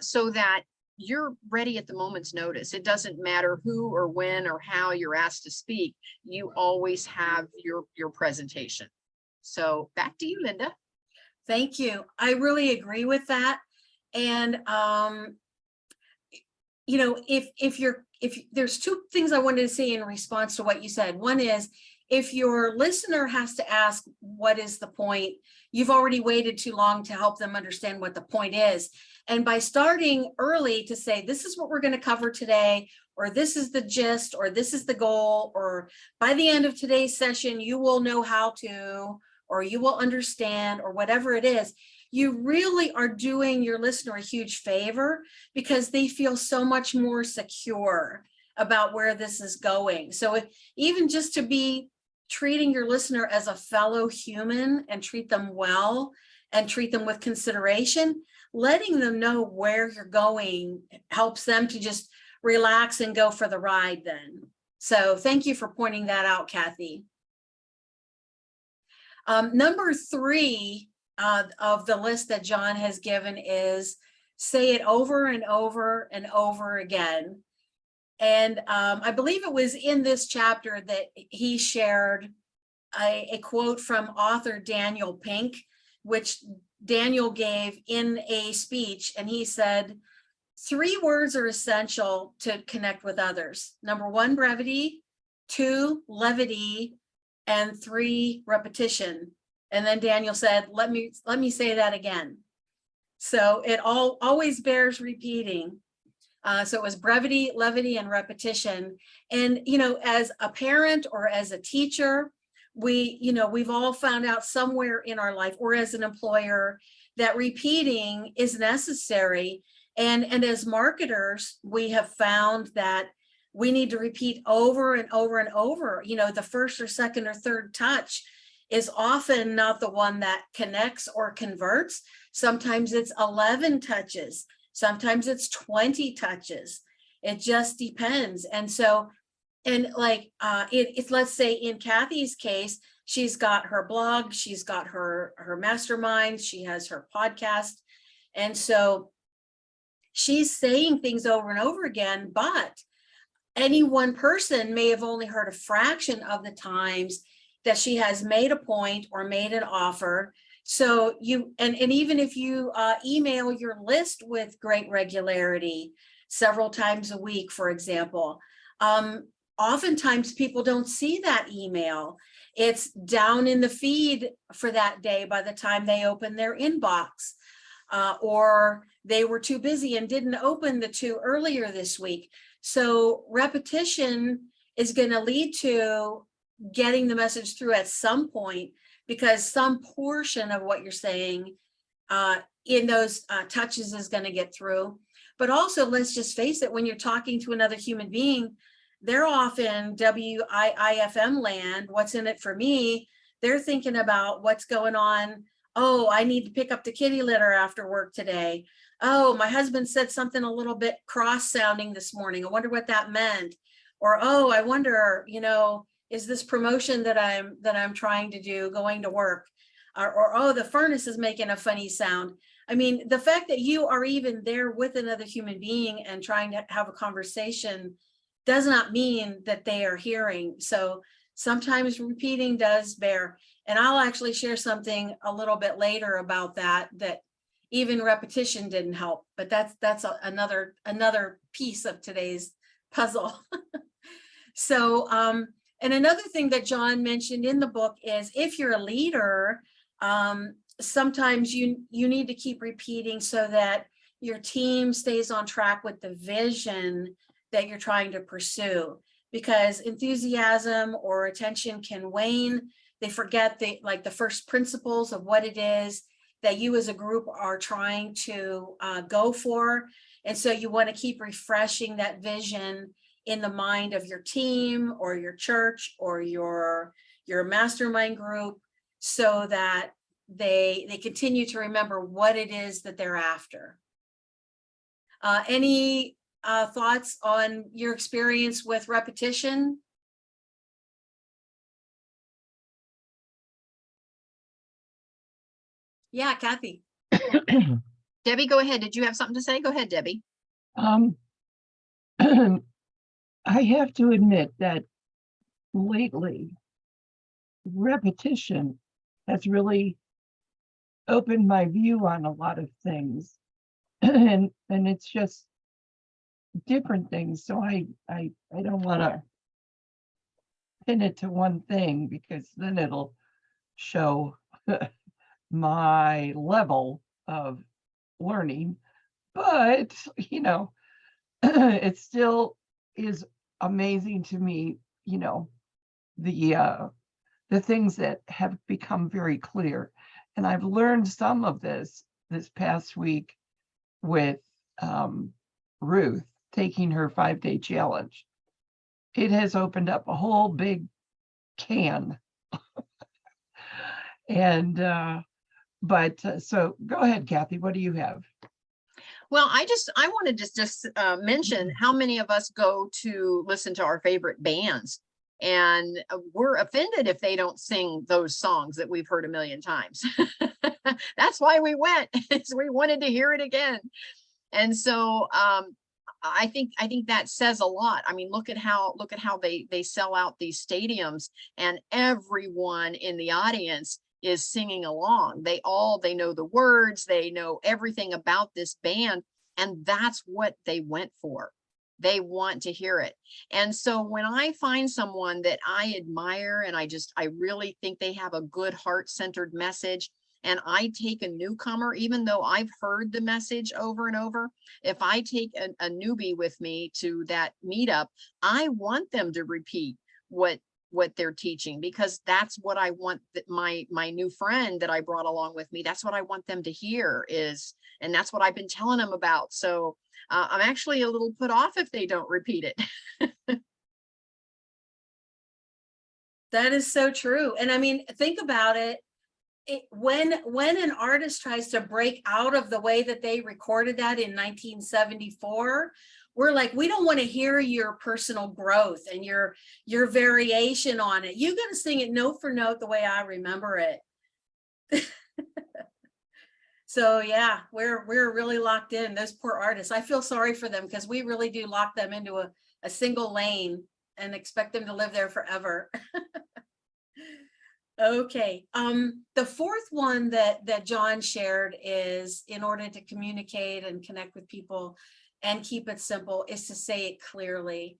so that you're ready at the moment's notice. It doesn't matter who or when or how you're asked to speak. You always have your presentation. So back to you, Linda. Thank you. I really agree with that. And you know, if there's 2 things I wanted to say in response to what you said. One is, if your listener has to ask, what is the point? You've already waited too long to help them understand what the point is. And by starting early to say, this is what we're going to cover today, or this is the gist, or this is the goal, or by the end of today's session, you will know how to, or you will understand, or whatever it is, you really are doing your listener a huge favor, because they feel so much more secure about where this is going. So even just to be treating your listener as a fellow human and treat them well, and treat them with consideration. Letting them know where you're going helps them to just relax and go for the ride then. So thank you for pointing that out, Kathy. Number 3 of the list that John has given is say it over and over and over again. And I believe it was in this chapter that he shared a quote from author Daniel Pink, which Daniel gave in a speech. And he said, 3 words are essential to connect with others. Number 1, brevity, 2, levity, and 3, repetition. And then Daniel said, let me say that again. So it always bears repeating. So it was brevity, levity, and repetition. And, you know, as a parent or as a teacher, we've all found out somewhere in our life, or as an employer, that repeating is necessary. And as marketers, we have found that we need to repeat over and over and over. You know, the first or second or third touch is often not the one that connects or converts. Sometimes it's 11 touches. Sometimes it's 20 touches. It just depends. And so, and like, it's, let's say in Kathy's case, she's got her blog, she's got her mastermind, she has her podcast. And so she's saying things over and over again, but any one person may have only heard a fraction of the times that she has made a point or made an offer. So you, and even if you email your list with great regularity, several times a week, for example, oftentimes people don't see that email. It's down in the feed for that day by the time they open their inbox, or they were too busy and didn't open the 2 earlier this week. So repetition is going to lead to getting the message through at some point, because some portion of what you're saying in those touches is going to get through. But also, let's just face it, when you're talking to another human being, they're often WIIFM land, what's in it for me? They're thinking about what's going on. Oh, I need to pick up the kitty litter after work today. Oh, my husband said something a little bit cross sounding this morning. I wonder what that meant. Or, oh, I wonder, you know, is this promotion that I'm trying to do going to work? Or oh, the furnace is making a funny sound. I mean, the fact that you are even there with another human being and trying to have a conversation does not mean that they are hearing. So sometimes repeating does bear. And I'll actually share something a little bit later about that even repetition didn't help, but that's another piece of today's puzzle. So, and another thing that John mentioned in the book is if you're a leader, sometimes you need to keep repeating so that your team stays on track with the vision that you're trying to pursue, because enthusiasm or attention can wane. They forget the first principles of what it is that you as a group are trying to go for. And so you want to keep refreshing that vision in the mind of your team or your church or your mastermind group, so that they continue to remember what it is that they're after. Any thoughts on your experience with repetition? Yeah, Kathy. Debbie, go ahead. Did you have something to say? Go ahead, Debbie. I have to admit that lately, repetition has really opened my view on a lot of things. And it's just different things. So I don't want to pin it to one thing, because then it'll show my level of learning. But, you know, it still is amazing to me, you know, the things that have become very clear. And I've learned some of this past week with Ruth taking her 5-day challenge. It has opened up a whole big can. And But so go ahead, Kathy, what do you have? Well, I wanted to just mention how many of us go to listen to our favorite bands, and we're offended if they don't sing those songs that we've heard a million times. That's why we went, is we wanted to hear it again. And so I think that says a lot. I mean, look at how they sell out these stadiums, and everyone in the audience is singing along. They know the words, they know everything about this band, and that's what they went for. They want to hear it. And so when I find someone that I admire and I really think they have a good heart-centered message, and I take a newcomer, even though I've heard the message over and over, if I take a newbie with me to that meetup, I want them to repeat what they're teaching, because that's what I want my new friend that I brought along with me, that's what I want them to hear and that's what I've been telling them about. So I'm actually a little put off if they don't repeat it. That is so true. And I mean, think about it. When an artist tries to break out of the way that they recorded that in 1974, we're like, we don't want to hear your personal growth and your variation on it. You got to sing it note for note the way I remember it. So yeah, we're really locked in. Those poor artists. I feel sorry for them, because we really do lock them into a single lane and expect them to live there forever. Okay. The fourth one that John shared is, in order to communicate and connect with people and keep it simple, is to say it clearly.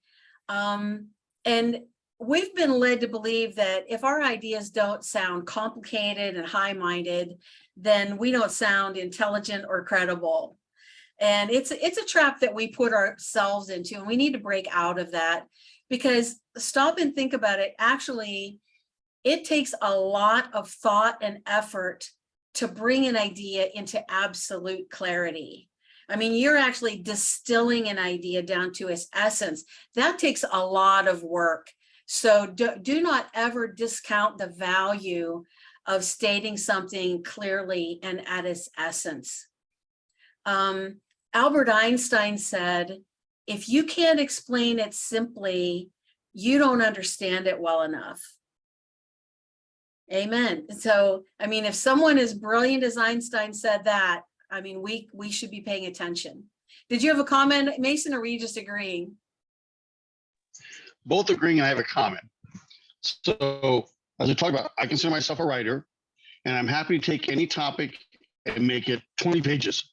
And we've been led to believe that if our ideas don't sound complicated and high-minded, then we don't sound intelligent or credible. And it's a trap that we put ourselves into, and we need to break out of that, because stop and think about it. Actually, it takes a lot of thought and effort to bring an idea into absolute clarity. I mean, you're actually distilling an idea down to its essence. That takes a lot of work. So do not ever discount the value of stating something clearly and at its essence. Albert Einstein said, if you can't explain it simply, you don't understand it well enough. Amen. So, I mean, if someone as brilliant as Einstein said that, I mean, we should be paying attention. Did you have a comment, Mason, or were you just agreeing? Both agreeing, I have a comment. So as I talk about, I consider myself a writer, and I'm happy to take any topic and make it 20 pages.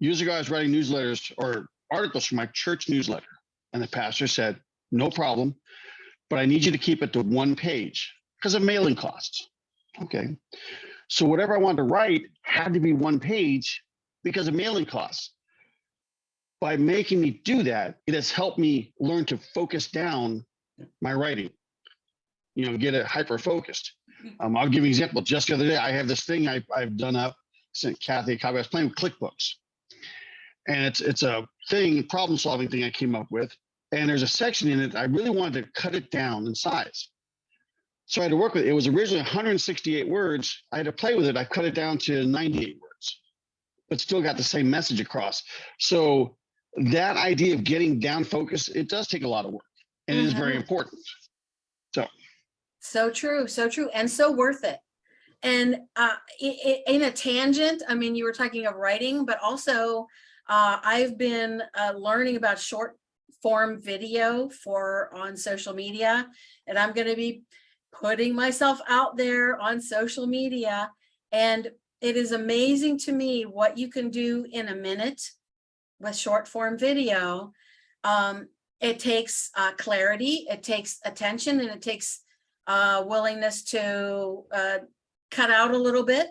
Years ago, I was writing newsletters or articles for my church newsletter, and the pastor said, no problem, but I need you to keep it to 1 page because of mailing costs. Okay. So whatever I wanted to write had to be 1 page because of mailing costs. By making me do that, it has helped me learn to focus down my writing, get it hyper focused. I'll give you an example. Just the other day, I have this thing I've done up, sent Kathy a copy. I was playing with ClickBooks, and it's a problem solving thing I came up with. And there's a section in it I really wanted to cut it down in size. So I had to work with it. It was originally 168 words. I had to play with it. I cut it down to 98 words, but still got the same message across. So that idea of getting down focus, it does take a lot of work, and it is very important. So true, and so worth it. And in a tangent, I mean, you were talking of writing, but also I've been learning about short form video on social media, and I'm going to be putting myself out there on social media. And it is amazing to me what you can do in a minute with short form video. It takes clarity, it takes attention, and it takes willingness to cut out a little bit,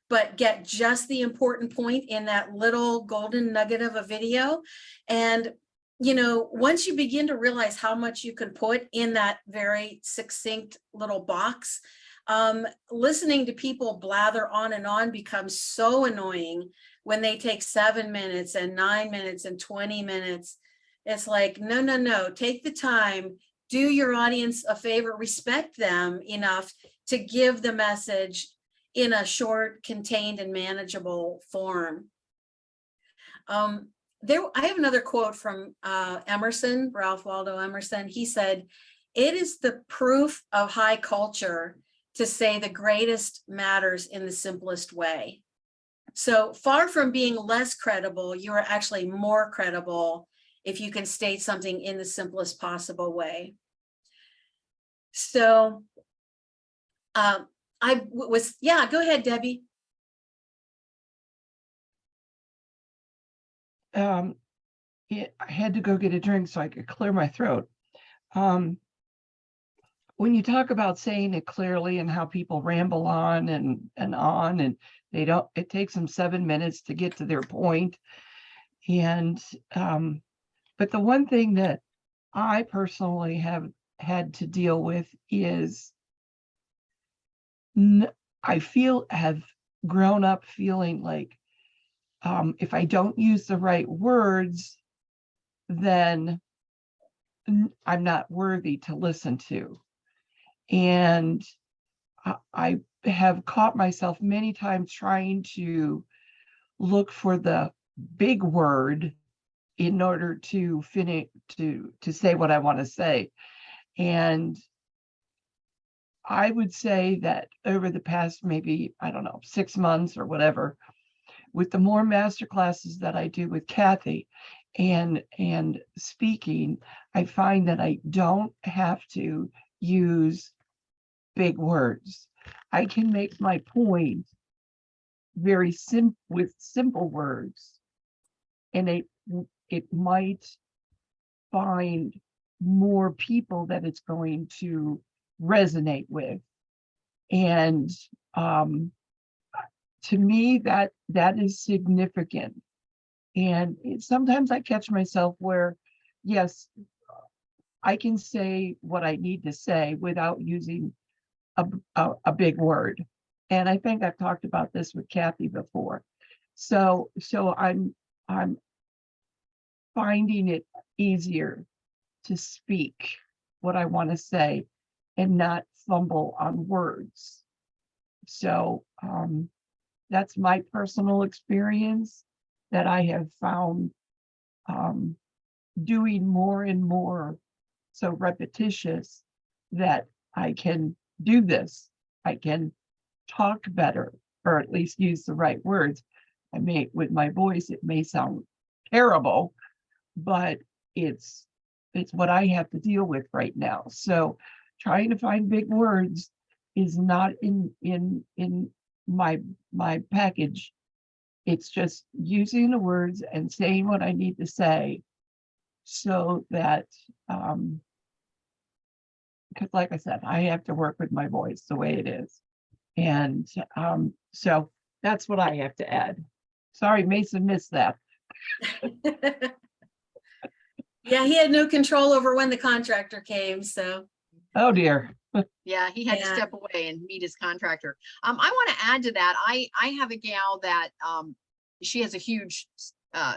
but get just the important point in that little golden nugget of a video. And once you begin to realize how much you can put in that very succinct little box, listening to people blather on and on becomes so annoying when they take 7 minutes and 9 minutes and 20 minutes. It's like, no, take the time, do your audience a favor, respect them enough to give the message in a short, contained, and manageable form. I have another quote from Emerson, Ralph Waldo Emerson. He said, "It is the proof of high culture to say the greatest matters in the simplest way." So far from being less credible, you are actually more credible if you can state something in the simplest possible way. So go ahead, Debbie. I had to go get a drink so I could clear my throat. When you talk about saying it clearly and how people ramble on and on, and it takes them 7 minutes to get to their point. And, but the one thing that I personally have had to deal with is have grown up feeling like if I don't use the right words, then I'm not worthy to listen to. And I have caught myself many times trying to look for the big word in order to finish to say what I want to say. And I would say that over the past maybe, I don't know, 6 months or whatever, with the more master classes that I do with Kathy and speaking, I find that I don't have to use big words. I can make my point very simple with simple words, and it might find more people that it's going to resonate with. And to me, that is significant. And sometimes I catch myself where, yes, I can say what I need to say without using a big word. And I think I've talked about this with Kathy before. So I'm finding it easier to speak what I want to say and not fumble on words. So that's my personal experience that I have found doing more and more so repetitious that I can do this. I can talk better, or at least use the right words. With my voice, it may sound terrible, but it's what I have to deal with right now. So trying to find big words is not in my package. It's just using the words and saying what I need to say, so that because like I said, I have to work with my voice the way it is. And so that's what I have to add. Sorry, Mason missed that. Yeah, he had no control over when the contractor came, so. Oh dear. Yeah, he had to Yeah. step away and meet his contractor. I want to add to that. I have a gal that she has a huge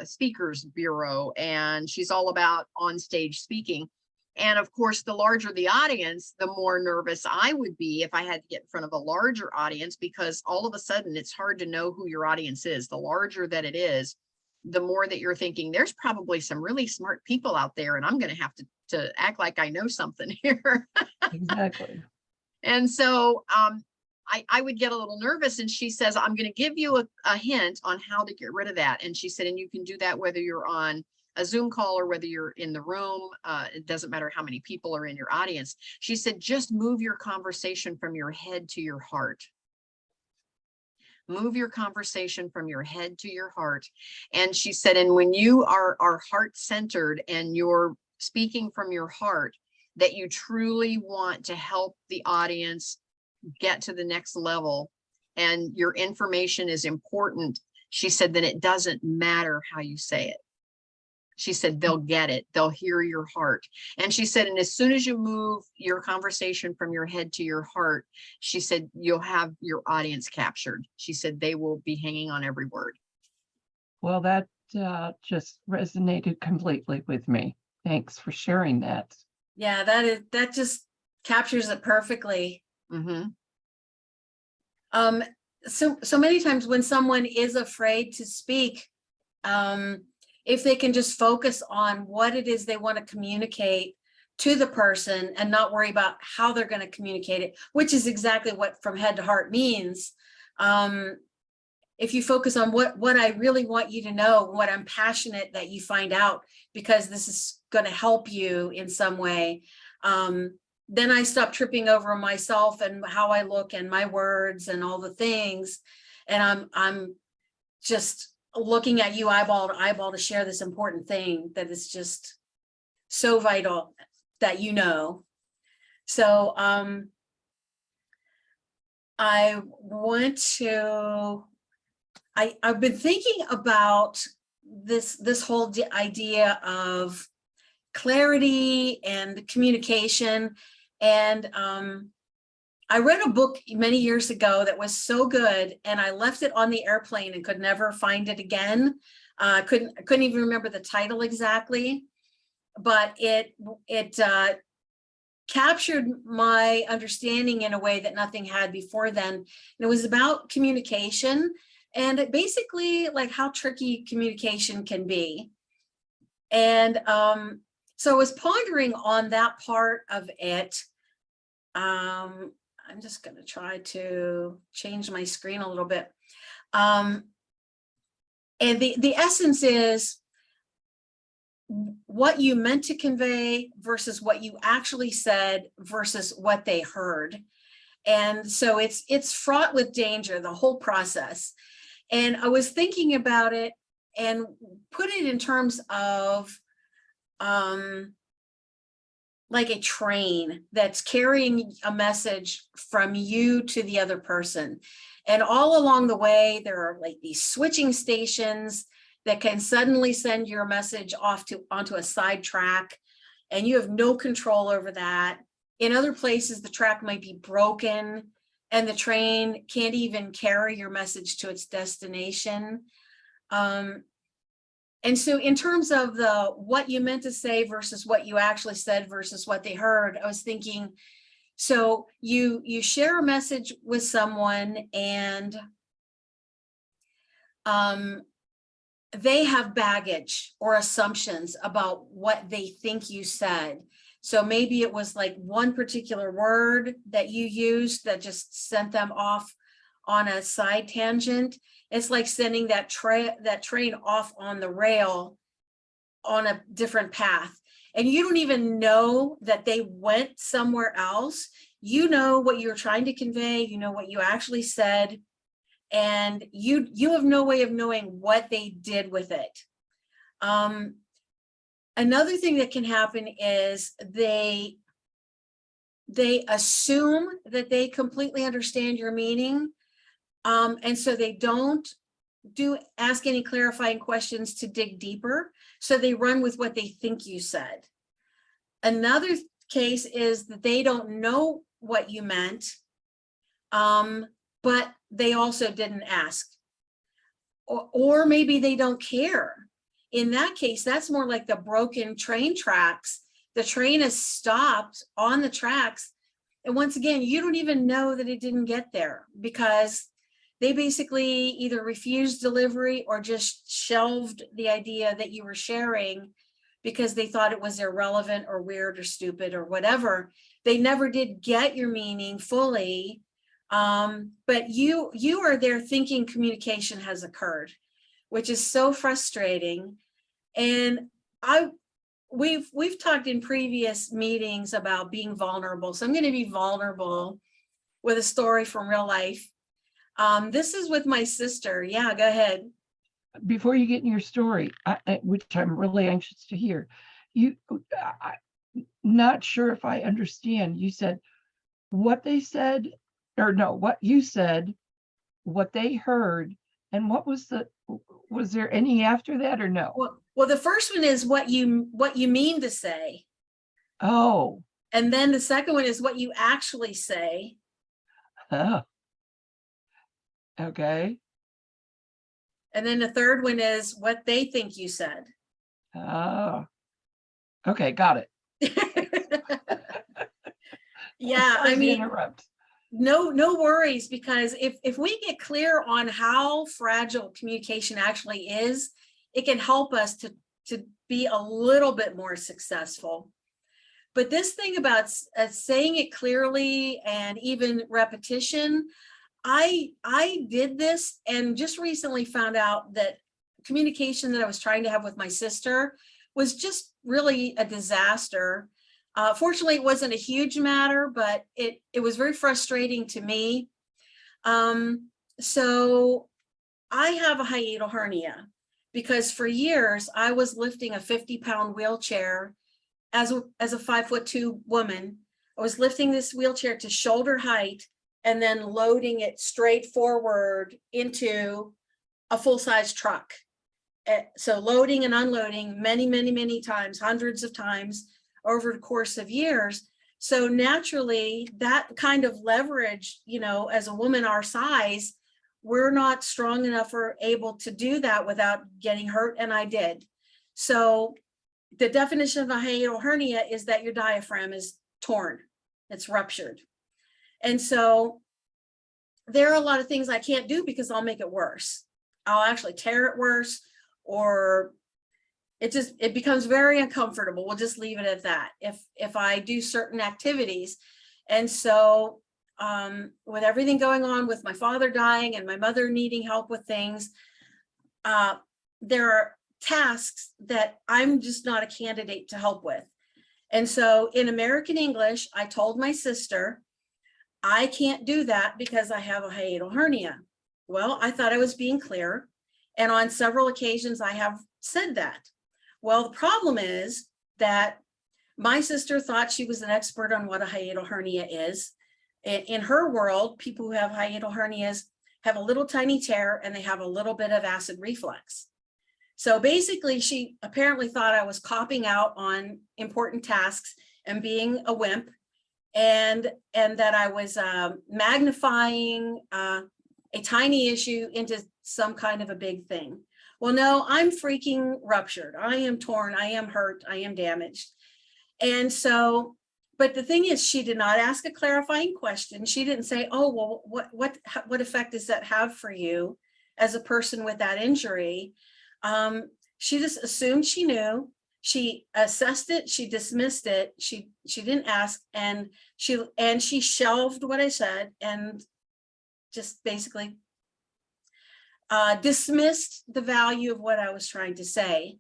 speakers bureau, and she's all about on stage speaking. And of course, the larger the audience, the more nervous I would be if I had to get in front of a larger audience, because all of a sudden it's hard to know who your audience is. The larger that it is, the more that you're thinking there's probably some really smart people out there, and I'm going to have to act like I know something here. Exactly. And so I would get a little nervous, and she says, I'm going to give you a hint on how to get rid of that. And she said, and you can do that whether you're on a Zoom call or whether you're in the room. It doesn't matter how many people are in your audience. She said, just move your conversation from your head to your heart. Move your conversation from your head to your heart. And she said, and when you are heart-centered and you're speaking from your heart, that you truly want to help the audience get to the next level and your information is important, she said, then it doesn't matter how you say it. She said, they'll get it. They'll hear your heart. And she said, and as soon as you move your conversation from your head to your heart, she said, you'll have your audience captured. She said, they will be hanging on every word. Well, that just resonated completely with me. Thanks for sharing that. Yeah, that just captures it perfectly. Mm-hmm. so many times when someone is afraid to speak, if they can just focus on what it is they want to communicate to the person and not worry about how they're going to communicate it, which is exactly what from head to heart means. If you focus on what I really want you to know, what I'm passionate that you find out, because this is going to help you in some way, then I stop tripping over myself and how I look and my words and all the things. And I'm just looking at you eyeball to eyeball to share this important thing that is just so vital that you know. So I want to, I've been thinking about this whole idea of clarity and communication. And I read a book many years ago that was so good, and I left it on the airplane and could never find it again. I couldn't even remember the title exactly, but it captured my understanding in a way that nothing had before then. And it was about communication, and it basically like how tricky communication can be. And so I was pondering on that part of it. I'm just going to try to change my screen a little bit. And the essence is what you meant to convey versus what you actually said versus what they heard. And so it's fraught with danger, the whole process. And I was thinking about it and put it in terms of like a train that's carrying a message from you to the other person. And all along the way, there are like these switching stations that can suddenly send your message onto a side track, and you have no control over that. In other places, the track might be broken and the train can't even carry your message to its destination. And so in terms of what you meant to say versus what you actually said versus what they heard, I was thinking, so you share a message with someone and they have baggage or assumptions about what they think you said. So maybe it was like one particular word that you used that just sent them off on a side tangent. It's like sending that train off on the rail on a different path. And you don't even know that they went somewhere else. You know what you're trying to convey, you know what you actually said, and you have no way of knowing what they did with it. Another thing that can happen is they assume that they completely understand your meaning. And so they don't ask any clarifying questions to dig deeper. So they run with what they think you said. Another case is that they don't know what you meant, but they also didn't ask. Or maybe they don't care. In that case, that's more like the broken train tracks. The train is stopped on the tracks. And once again, you don't even know that it didn't get there because they basically either refused delivery or just shelved the idea that you were sharing because they thought it was irrelevant or weird or stupid or whatever. They never did get your meaning fully, but you are there thinking communication has occurred, which is so frustrating. And we've talked in previous meetings about being vulnerable. So I'm going to be vulnerable with a story from real life. This is with my sister. Yeah, go ahead. Before you get in your story, which I'm really anxious to hear, I'm not sure if I understand. You said what they said, or no, what you said, what they heard, and was there any after that or no? Well, the first one is what you mean to say. Oh. And then the second one is what you actually say. Oh. Okay. And then the third one is what they think you said. Oh. Okay, got it. Yeah, I mean, interrupt. no worries, because if we get clear on how fragile communication actually is, it can help us to be a little bit more successful. But this thing about saying it clearly and even repetition, I did this and just recently found out that communication that I was trying to have with my sister was just really a disaster. Fortunately, it wasn't a huge matter, but it was very frustrating to me. So I have a hiatal hernia because for years I was lifting a 50-pound wheelchair as a 5'2" woman. I was lifting this wheelchair to shoulder height and then loading it straight forward into a full-size truck. So loading and unloading many times, hundreds of times over the course of years. So naturally, that kind of leverage, as a woman our size, we're not strong enough or able to do that without getting hurt, and I did. So the definition of a hiatal hernia is that your diaphragm is torn, it's ruptured. And so there are a lot of things I can't do because I'll make it worse. I'll actually tear it worse, or it becomes very uncomfortable. We'll just leave it at that if I do certain activities. And so with everything going on with my father dying and my mother needing help with things, there are tasks that I'm just not a candidate to help with. And so in American English, I told my sister, I can't do that because I have a hiatal hernia. Well, I thought I was being clear. And on several occasions, I have said that. Well, the problem is that my sister thought she was an expert on what a hiatal hernia is. In her world, people who have hiatal hernias have a little tiny tear and they have a little bit of acid reflux. So basically, she apparently thought I was copping out on important tasks and being a wimp, and that I was magnifying a tiny issue into some kind of a big thing. Well, no, I'm freaking ruptured. I am torn. I am hurt. I am damaged. And so, but the thing is, she did not ask a clarifying question. She didn't say, oh, well, what effect does that have for you as a person with that injury? She just assumed she knew. She assessed it. She dismissed it. She didn't ask, and she shelved what I said and just basically dismissed the value of what I was trying to say.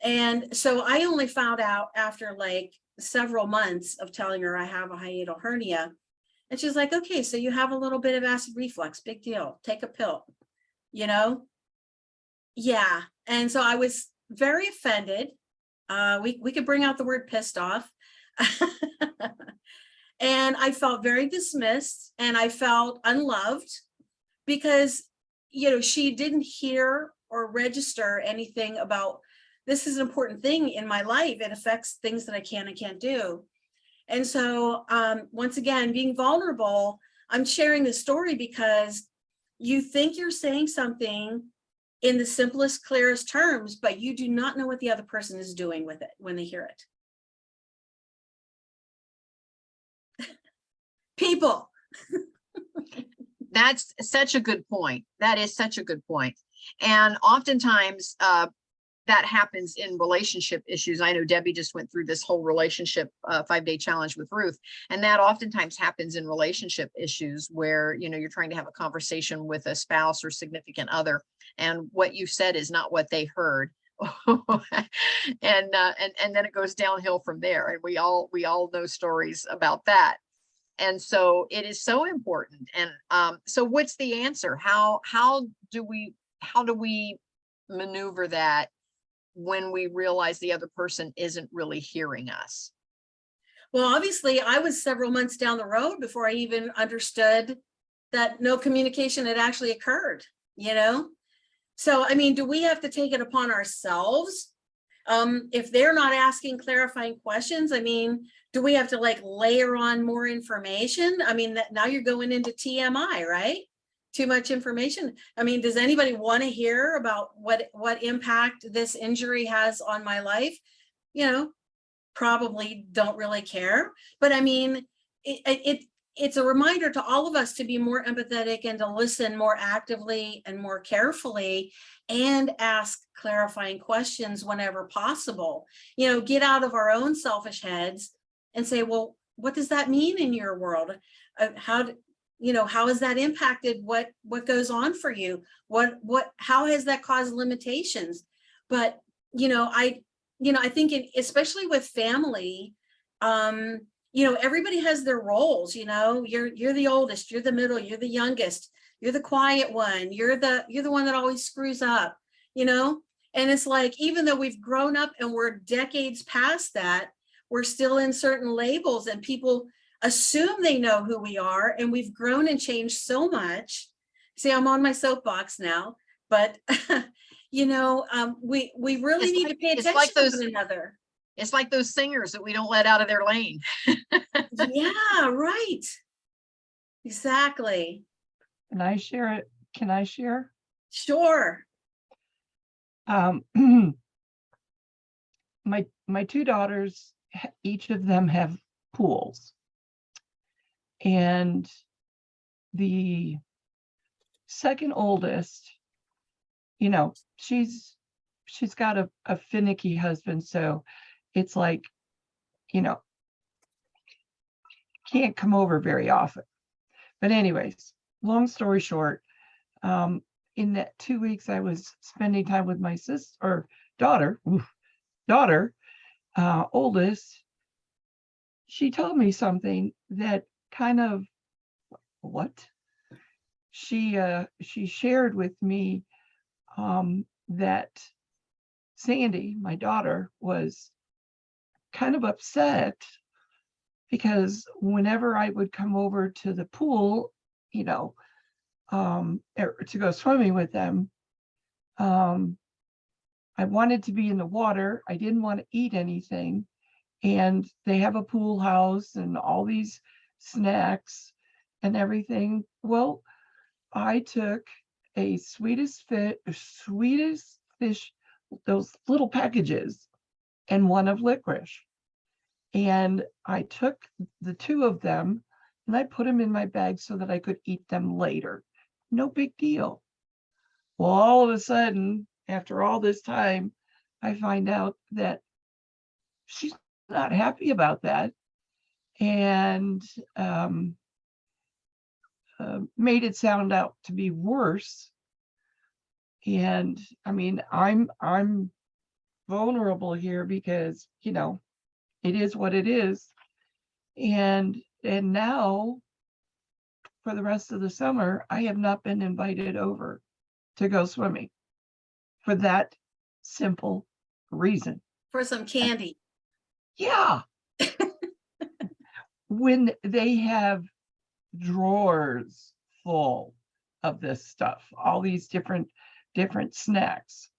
And so I only found out after like several months of telling her I have a hiatal hernia. And she's like, okay, so you have a little bit of acid reflux, big deal, take a pill, Yeah. And so I was very offended. We could bring out the word pissed off. And I felt very dismissed and I felt unloved because, she didn't hear or register anything about this is an important thing in my life. It affects things that I can and can't do. And so once again, being vulnerable, I'm sharing this story because you think you're saying something in the simplest, clearest terms, but you do not know what the other person is doing with it when they hear it. People. That's such a good point. That is such a good point. And oftentimes that happens in relationship issues. I know Debbie just went through this whole relationship 5-day challenge with Ruth. And that oftentimes happens in relationship issues where, you're trying to have a conversation with a spouse or significant other. And what you said is not what they heard. and then it goes downhill from there. And we all know stories about that. And so it is so important. And so what's the answer? How do we maneuver that when we realize the other person isn't really hearing us? Well, obviously, I was several months down the road before I even understood that no communication had actually occurred, So, do we have to take it upon ourselves? If they're not asking clarifying questions, do we have to layer on more information? Now you're going into TMI, right? Too much information. Does anybody want to hear about what impact this injury has on my life? Probably don't really care. But it it's a reminder to all of us to be more empathetic and to listen more actively and more carefully and ask clarifying questions whenever possible. Get out of our own selfish heads and say, well, what does that mean in your world? How has that impacted what goes on for you? How has that caused limitations? But, I think especially with family, everybody has their roles. You're the oldest, you're the middle, you're the youngest, you're the quiet one, you're the one that always screws up, and it's like, even though we've grown up and we're decades past that, we're still in certain labels, and people assume they know who we are, and we've grown and changed so much. See, I'm on my soapbox now, but we really need to pay attention to one another. It's like those singers that we don't let out of their lane. Yeah, right. Exactly. Can I share it? Can I share? Sure. My two daughters, each of them have pools. And the second oldest, she's got a finicky husband, so it's like, can't come over very often. But anyways, long story short, in that 2 weeks I was spending time with my daughter, oldest, she told me something that kind of, what? She shared with me that Sandy, my daughter, was kind of upset because whenever I would come over to the pool, to go swimming with them, I wanted to be in the water. I didn't want to eat anything. And they have a pool house and all these snacks and everything. Well, I took a sweetest fish, those little packages, and one of licorice. And I took the two of them and I put them in my bag so that I could eat them later. No big deal. Well, all of a sudden, after all this time, I find out that she's not happy about that, and made it sound out to be worse. And I mean, I'm vulnerable here because, it is what it is. And now for the rest of the summer, I have not been invited over to go swimming for that simple reason. For some candy. Yeah. When they have drawers full of this stuff, all these different snacks.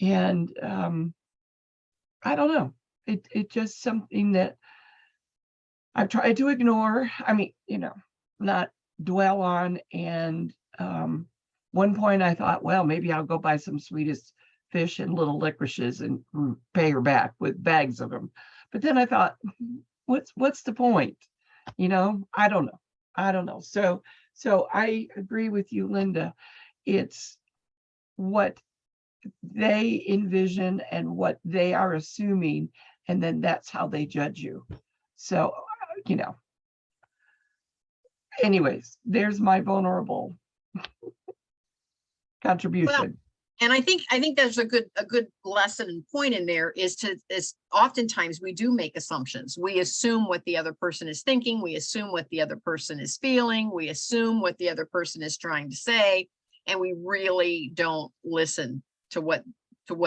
And I don't know. It just something that I've tried to ignore. I mean, not dwell on. And one point I thought, well, maybe I'll go buy some sweetest fish and little licorices and pay her back with bags of them. But then I thought, what's the point? I don't know. So I agree with you, Linda. It's what they envision and what they are assuming, and then that's how they judge you. So, anyways, there's my vulnerable contribution. Well, and I think there's a good lesson and point in there is oftentimes we do make assumptions. We assume what the other person is thinking. We assume what the other person is feeling. We assume what the other person is trying to say, and we really don't listen to what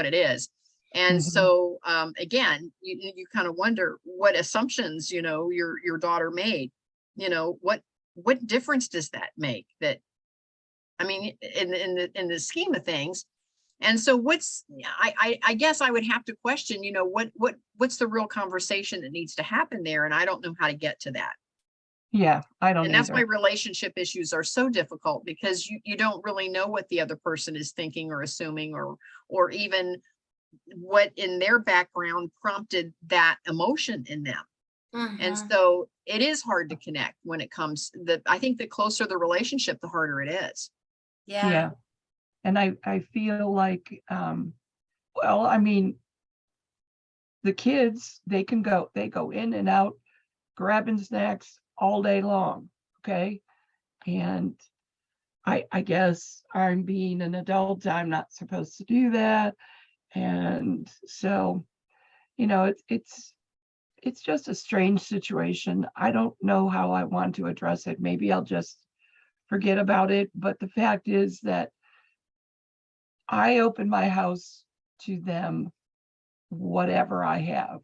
it is. And so again, you kind of wonder what assumptions your daughter made. What difference does that make? That, I mean, in the scheme of things. And so I guess I would have to question, what's the real conversation that needs to happen there? And I don't know how to get to that. Yeah, I don't. And that's why relationship issues are so difficult, because you don't really know what the other person is thinking or assuming, or even what in their background prompted that emotion in them. And Mhm. so it is hard to connect when it comes I think the closer the relationship, the harder it is. Yeah. Yeah. And I feel like, well, I mean, the kids, they go in and out grabbing snacks all day long. Okay. And I guess I'm being an adult, I'm not supposed to do that. And so, it's just a strange situation. I don't know how I want to address it. Maybe I'll just forget about it. But the fact is that I open my house to them, whatever I have,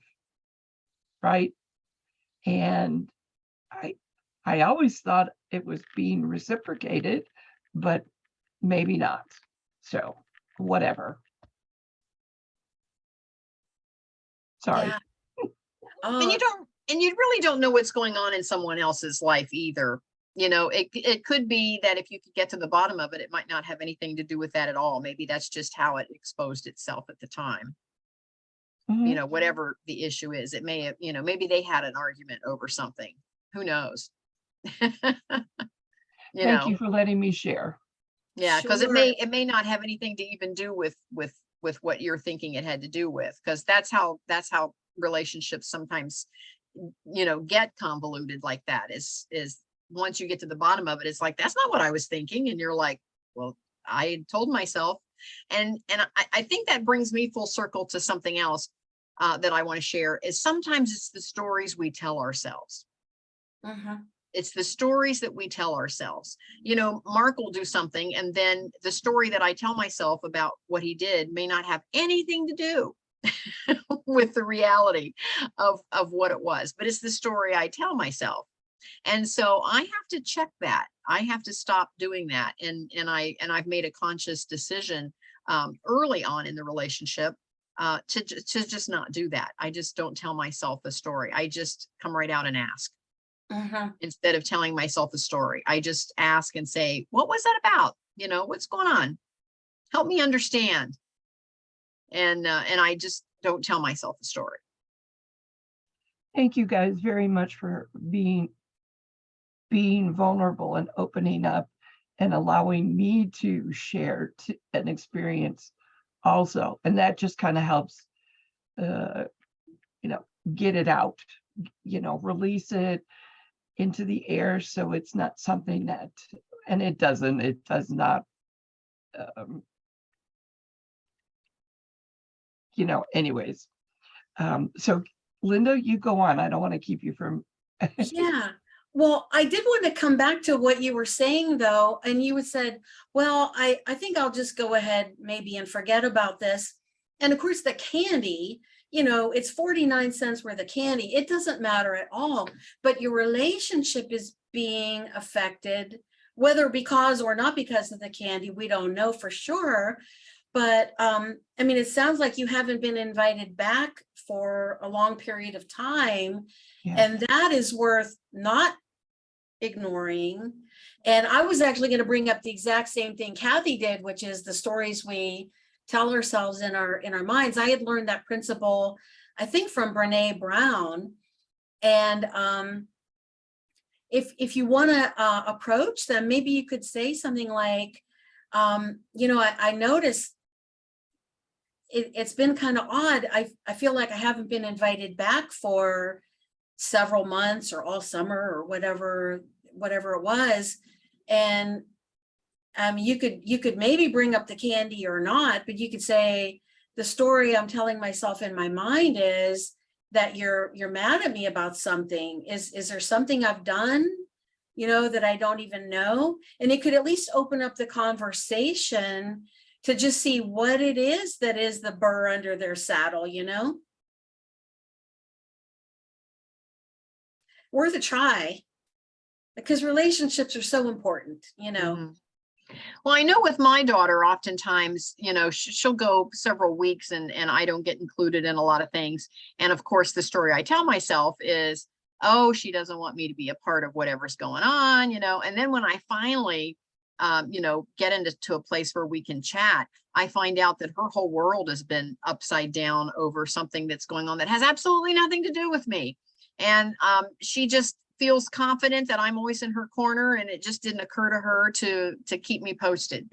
right? And I I always thought it was being reciprocated, but maybe not. So whatever. Sorry. Yeah. And Oh, you really don't know what's going on in someone else's life either. It could be that if you could get to the bottom of it, it might not have anything to do with that at all. Maybe that's just how it exposed itself at the time. Mhm. Whatever the issue is, it may have, maybe they had an argument over something. Who knows? you Thank know, you for letting me share. yeah, because sure. it may not have anything to even do with what you're thinking it had to do with, because that's how relationships sometimes get convoluted like that. Is once you get to the bottom of it, it's like, that's not what I was thinking, and you're like, well, I told myself. And I think that brings me full circle to something else that I want to share. Is sometimes it's the stories we tell ourselves. Mhm. It's the stories that we tell ourselves. Mark will do something, and then the story that I tell myself about what he did may not have anything to do with the reality of what it was, but it's the story I tell myself. And so I have to check that. I have to stop doing that. And I've made a conscious decision early on in the relationship to just not do that. I just don't tell myself a story. I just come right out and ask. Mhm. Instead of telling myself a story, I just ask and say, what was that about? What's going on? Help me understand. And I just don't tell myself a story. Thank you guys very much for being vulnerable and opening up and allowing me to share an experience also. And that just kind of helps, uh, get it out, release it into the air. So it's not something that, and it does not, um, anyways. So Linda, you go on. I don't want to keep you from. Yeah. Well, I did want to come back to what you were saying though, and you had said, well, I think I'll just go ahead maybe and forget about this. And of course, the candy, it's 49 cents worth of candy. It doesn't matter at all, but your relationship is being affected, whether because or not because of the candy, we don't know for sure. But I mean, it sounds like you haven't been invited back for a long period of time. Yeah. And that is worth not ignoring. And I was actually going to bring up the exact same thing Kathy did, which is the stories we tell ourselves in our minds. I had learned that principle, I think, from Brene Brown. And if you want to approach them, maybe you could say something like, I noticed it's been kind of odd. I feel like I haven't been invited back for several months or all summer or whatever it was. And you could maybe bring up the candy or not, but you could say, the story I'm telling myself in my mind is that you're mad at me about something. Is there something I've done, that I don't even know? And it could at least open up the conversation to just see what it is that is the burr under their saddle, Worth a try, because relationships are so important, Mhm. Well, I know with my daughter, oftentimes, she'll go several weeks and I don't get included in a lot of things. And of course, the story I tell myself is, oh, she doesn't want me to be a part of whatever's going on, And then when I finally, get into a place where we can chat, I find out that her whole world has been upside down over something that's going on that has absolutely nothing to do with me. And she just feels confident that I'm always in her corner, and it just didn't occur to her to keep me posted.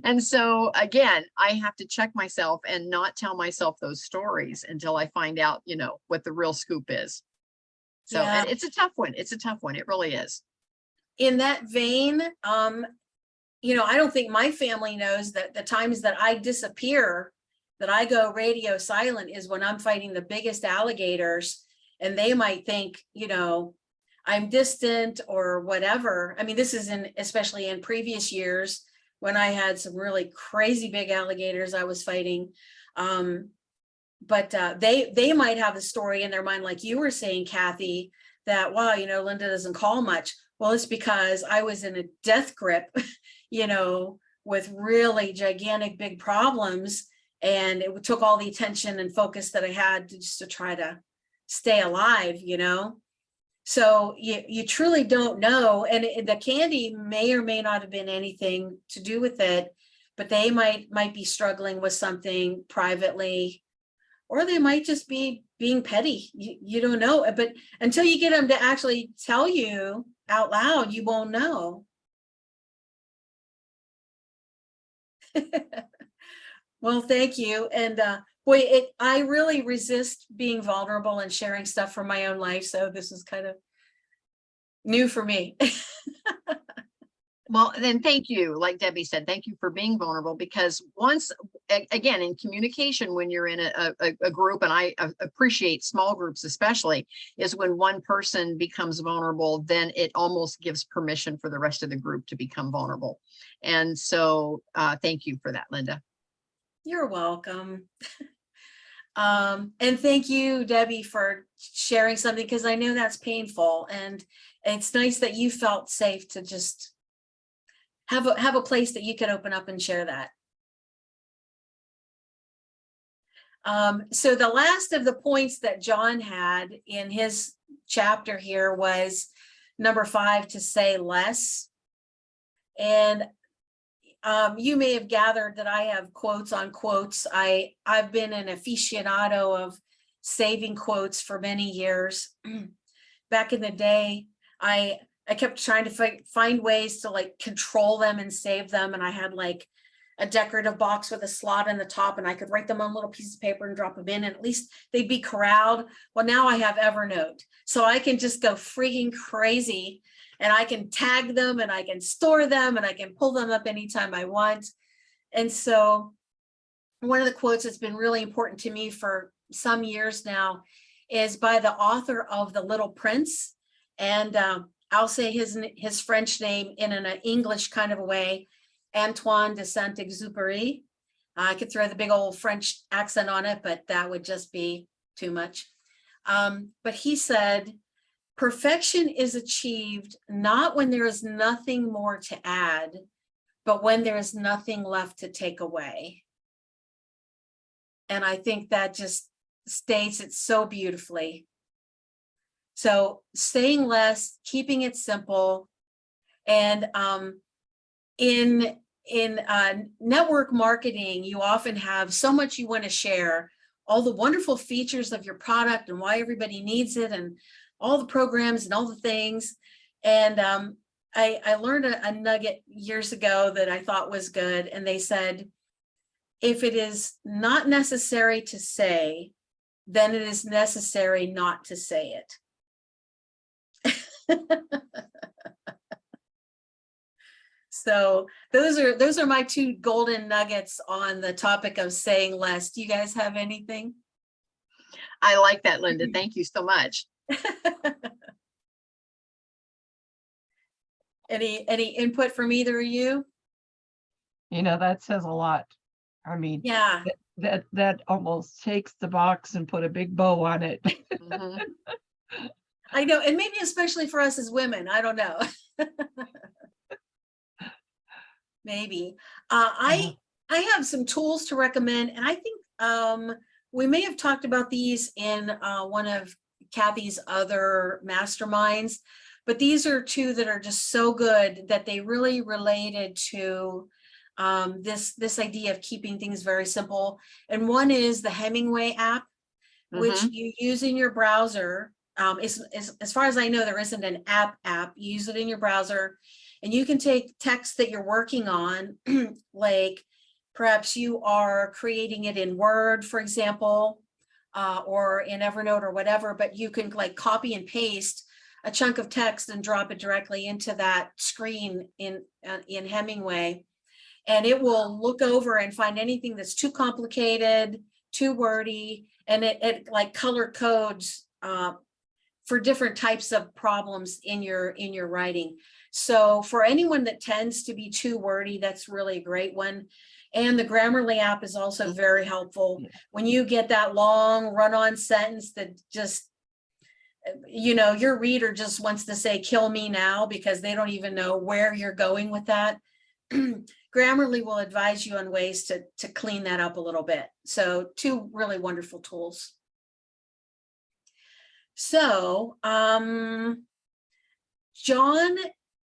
And so again, I have to check myself and not tell myself those stories until I find out, you know, what the real scoop is. So, Yeah. and it's a tough one. It's a tough one. It really is. In that vein, you know, I don't think my family knows that the times that I disappear, that I go radio silent, is when I'm fighting the biggest alligators, and they might think, you know, I'm distant or whatever. I mean, this is especially in previous years when I had some really crazy big alligators I was fighting. But they might have a story in their mind, like you were saying, Kathy, that, wow, you know, Linda doesn't call much. Well, it's because I was in a death grip, you know, with really gigantic big problems. And it took all the attention and focus that I had to try to stay alive, you know. So you truly don't know. And the candy may or may not have been anything to do with it, but they might be struggling with something privately, or they might just be being petty. You don't know. But until you get them to actually tell you out loud, you won't know. Well, thank you. And boy, I really resist being vulnerable and sharing stuff from my own life. So this is kind of new for me. Well, then thank you. Like Debbie said, thank you for being vulnerable, because once, again, in communication, when you're in a group, and I appreciate small groups especially, is when one person becomes vulnerable, then it almost gives permission for the rest of the group to become vulnerable. And so thank you for that, Linda. You're welcome. And thank you, Debbie, for sharing something, because I know that's painful, and it's nice that you felt safe to just have a place that you can open up and share that. So the last of the points that John had in his chapter here was number 5, to say less. And you may have gathered that I have quotes on quotes. I've been an aficionado of saving quotes for many years. Back in the day, I kept trying to find ways to like control them and save them. And I had like a decorative box with a slot in the top, and I could write them on little pieces of paper and drop them in, and at least they'd be corralled. Well, now I have Evernote, so I can just go freaking crazy, and I can tag them, and I can store them, and I can pull them up anytime I want. And so one of the quotes that's been really important to me for some years now is by the author of The Little Prince. And I'll say his French name in an English kind of a way, Antoine de Saint-Exupéry. I could throw the big old French accent on it, but that would just be too much. But he said, perfection is achieved not when there is nothing more to add, but when there is nothing left to take away. And I think that just states it so beautifully. So saying less, keeping it simple. And in network marketing, you often have so much you want to share, all the wonderful features of your product and why everybody needs it, and all the programs and all the things. And I learned a nugget years ago that I thought was good. And they said, if it is not necessary to say, then it is necessary not to say it. So those are my 2 golden nuggets on the topic of saying less. Do you guys have anything? I like that, Linda. Thank you so much. Any input from either of you? You know, that says a lot. I mean, Yeah. that almost takes the box and put a big bow on it. Mhm. I know, and maybe especially for us as women, I don't know. Maybe. I have some tools to recommend, and I think we may have talked about these in one of Kathy's other masterminds, but these are 2 that are just so good that they really related to this idea of keeping things very simple. And one is the Hemingway app. which Mhm. you use in your browser. As far as I know, there isn't an app. You use it in your browser, and you can take text that you're working on, like perhaps you are creating it in Word, for example, or in Evernote or whatever, but you can like copy and paste a chunk of text and drop it directly into that screen in Hemingway. And it will look over and find anything that's too complicated, too wordy, and it like color codes for different types of problems in your writing. So for anyone that tends to be too wordy, that's really a great one. And the Grammarly app is also very helpful. Yeah. When you get that long run-on sentence that just, you know, your reader just wants to say, kill me now, because they don't even know where you're going with that. Grammarly will advise you on ways to clean that up a little bit. So 2 really wonderful tools. So John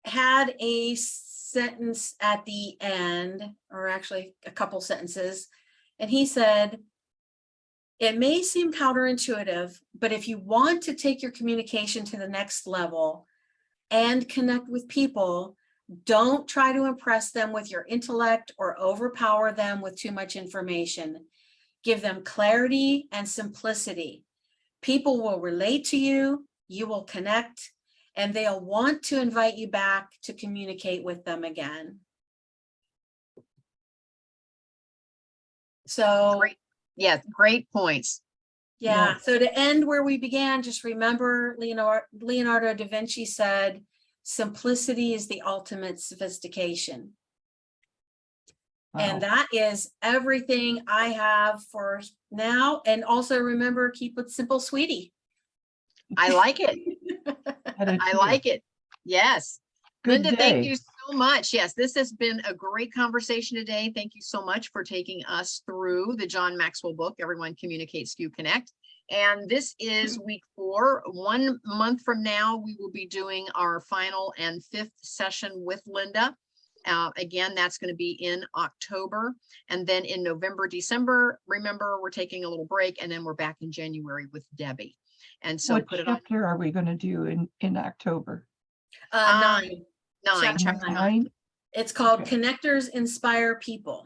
had a sentence at the end, or actually a couple sentences, and he said, it may seem counterintuitive, but if you want to take your communication to the next level and connect with people, don't try to impress them with your intellect or overpower them with too much information. Give them clarity and simplicity. People will relate to you, you will connect, and they'll want to invite you back to communicate with them again. So, Great. Yeah, great points. yeah. So to end where we began, just remember Leonardo da Vinci said, simplicity is the ultimate sophistication. Wow. And that is everything I have for now. And also remember, keep it simple, sweetie. I like it. I like it. Yes. Good Linda, day. thank you so much. Yes, this has been a great conversation today. Thank you so much for taking us through the John Maxwell book, Everyone Communicates, Few Connect. And this is week 4. 1 month from now, we will be doing our final and 5th session with Linda. Again, that's going to be in October. And then in November, December, remember, we're taking a little break, and then we're back in January with Debbie. And so What put it on chapter are we going to do in October? 9. 9, Chapter chapter 9. 9? It's called Okay. Connectors Inspire People.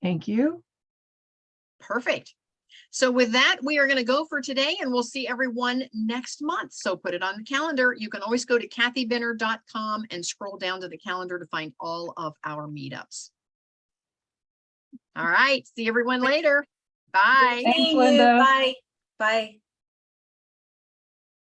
Thank you. Perfect. So with that, we are going to go for today, and we'll see everyone next month. So put it on the calendar. You can always go to kathybenner.com and scroll down to the calendar to find all of our meetups. All right. See everyone later. Bye. Thanks, Seeing you. Linda. Bye. Bye.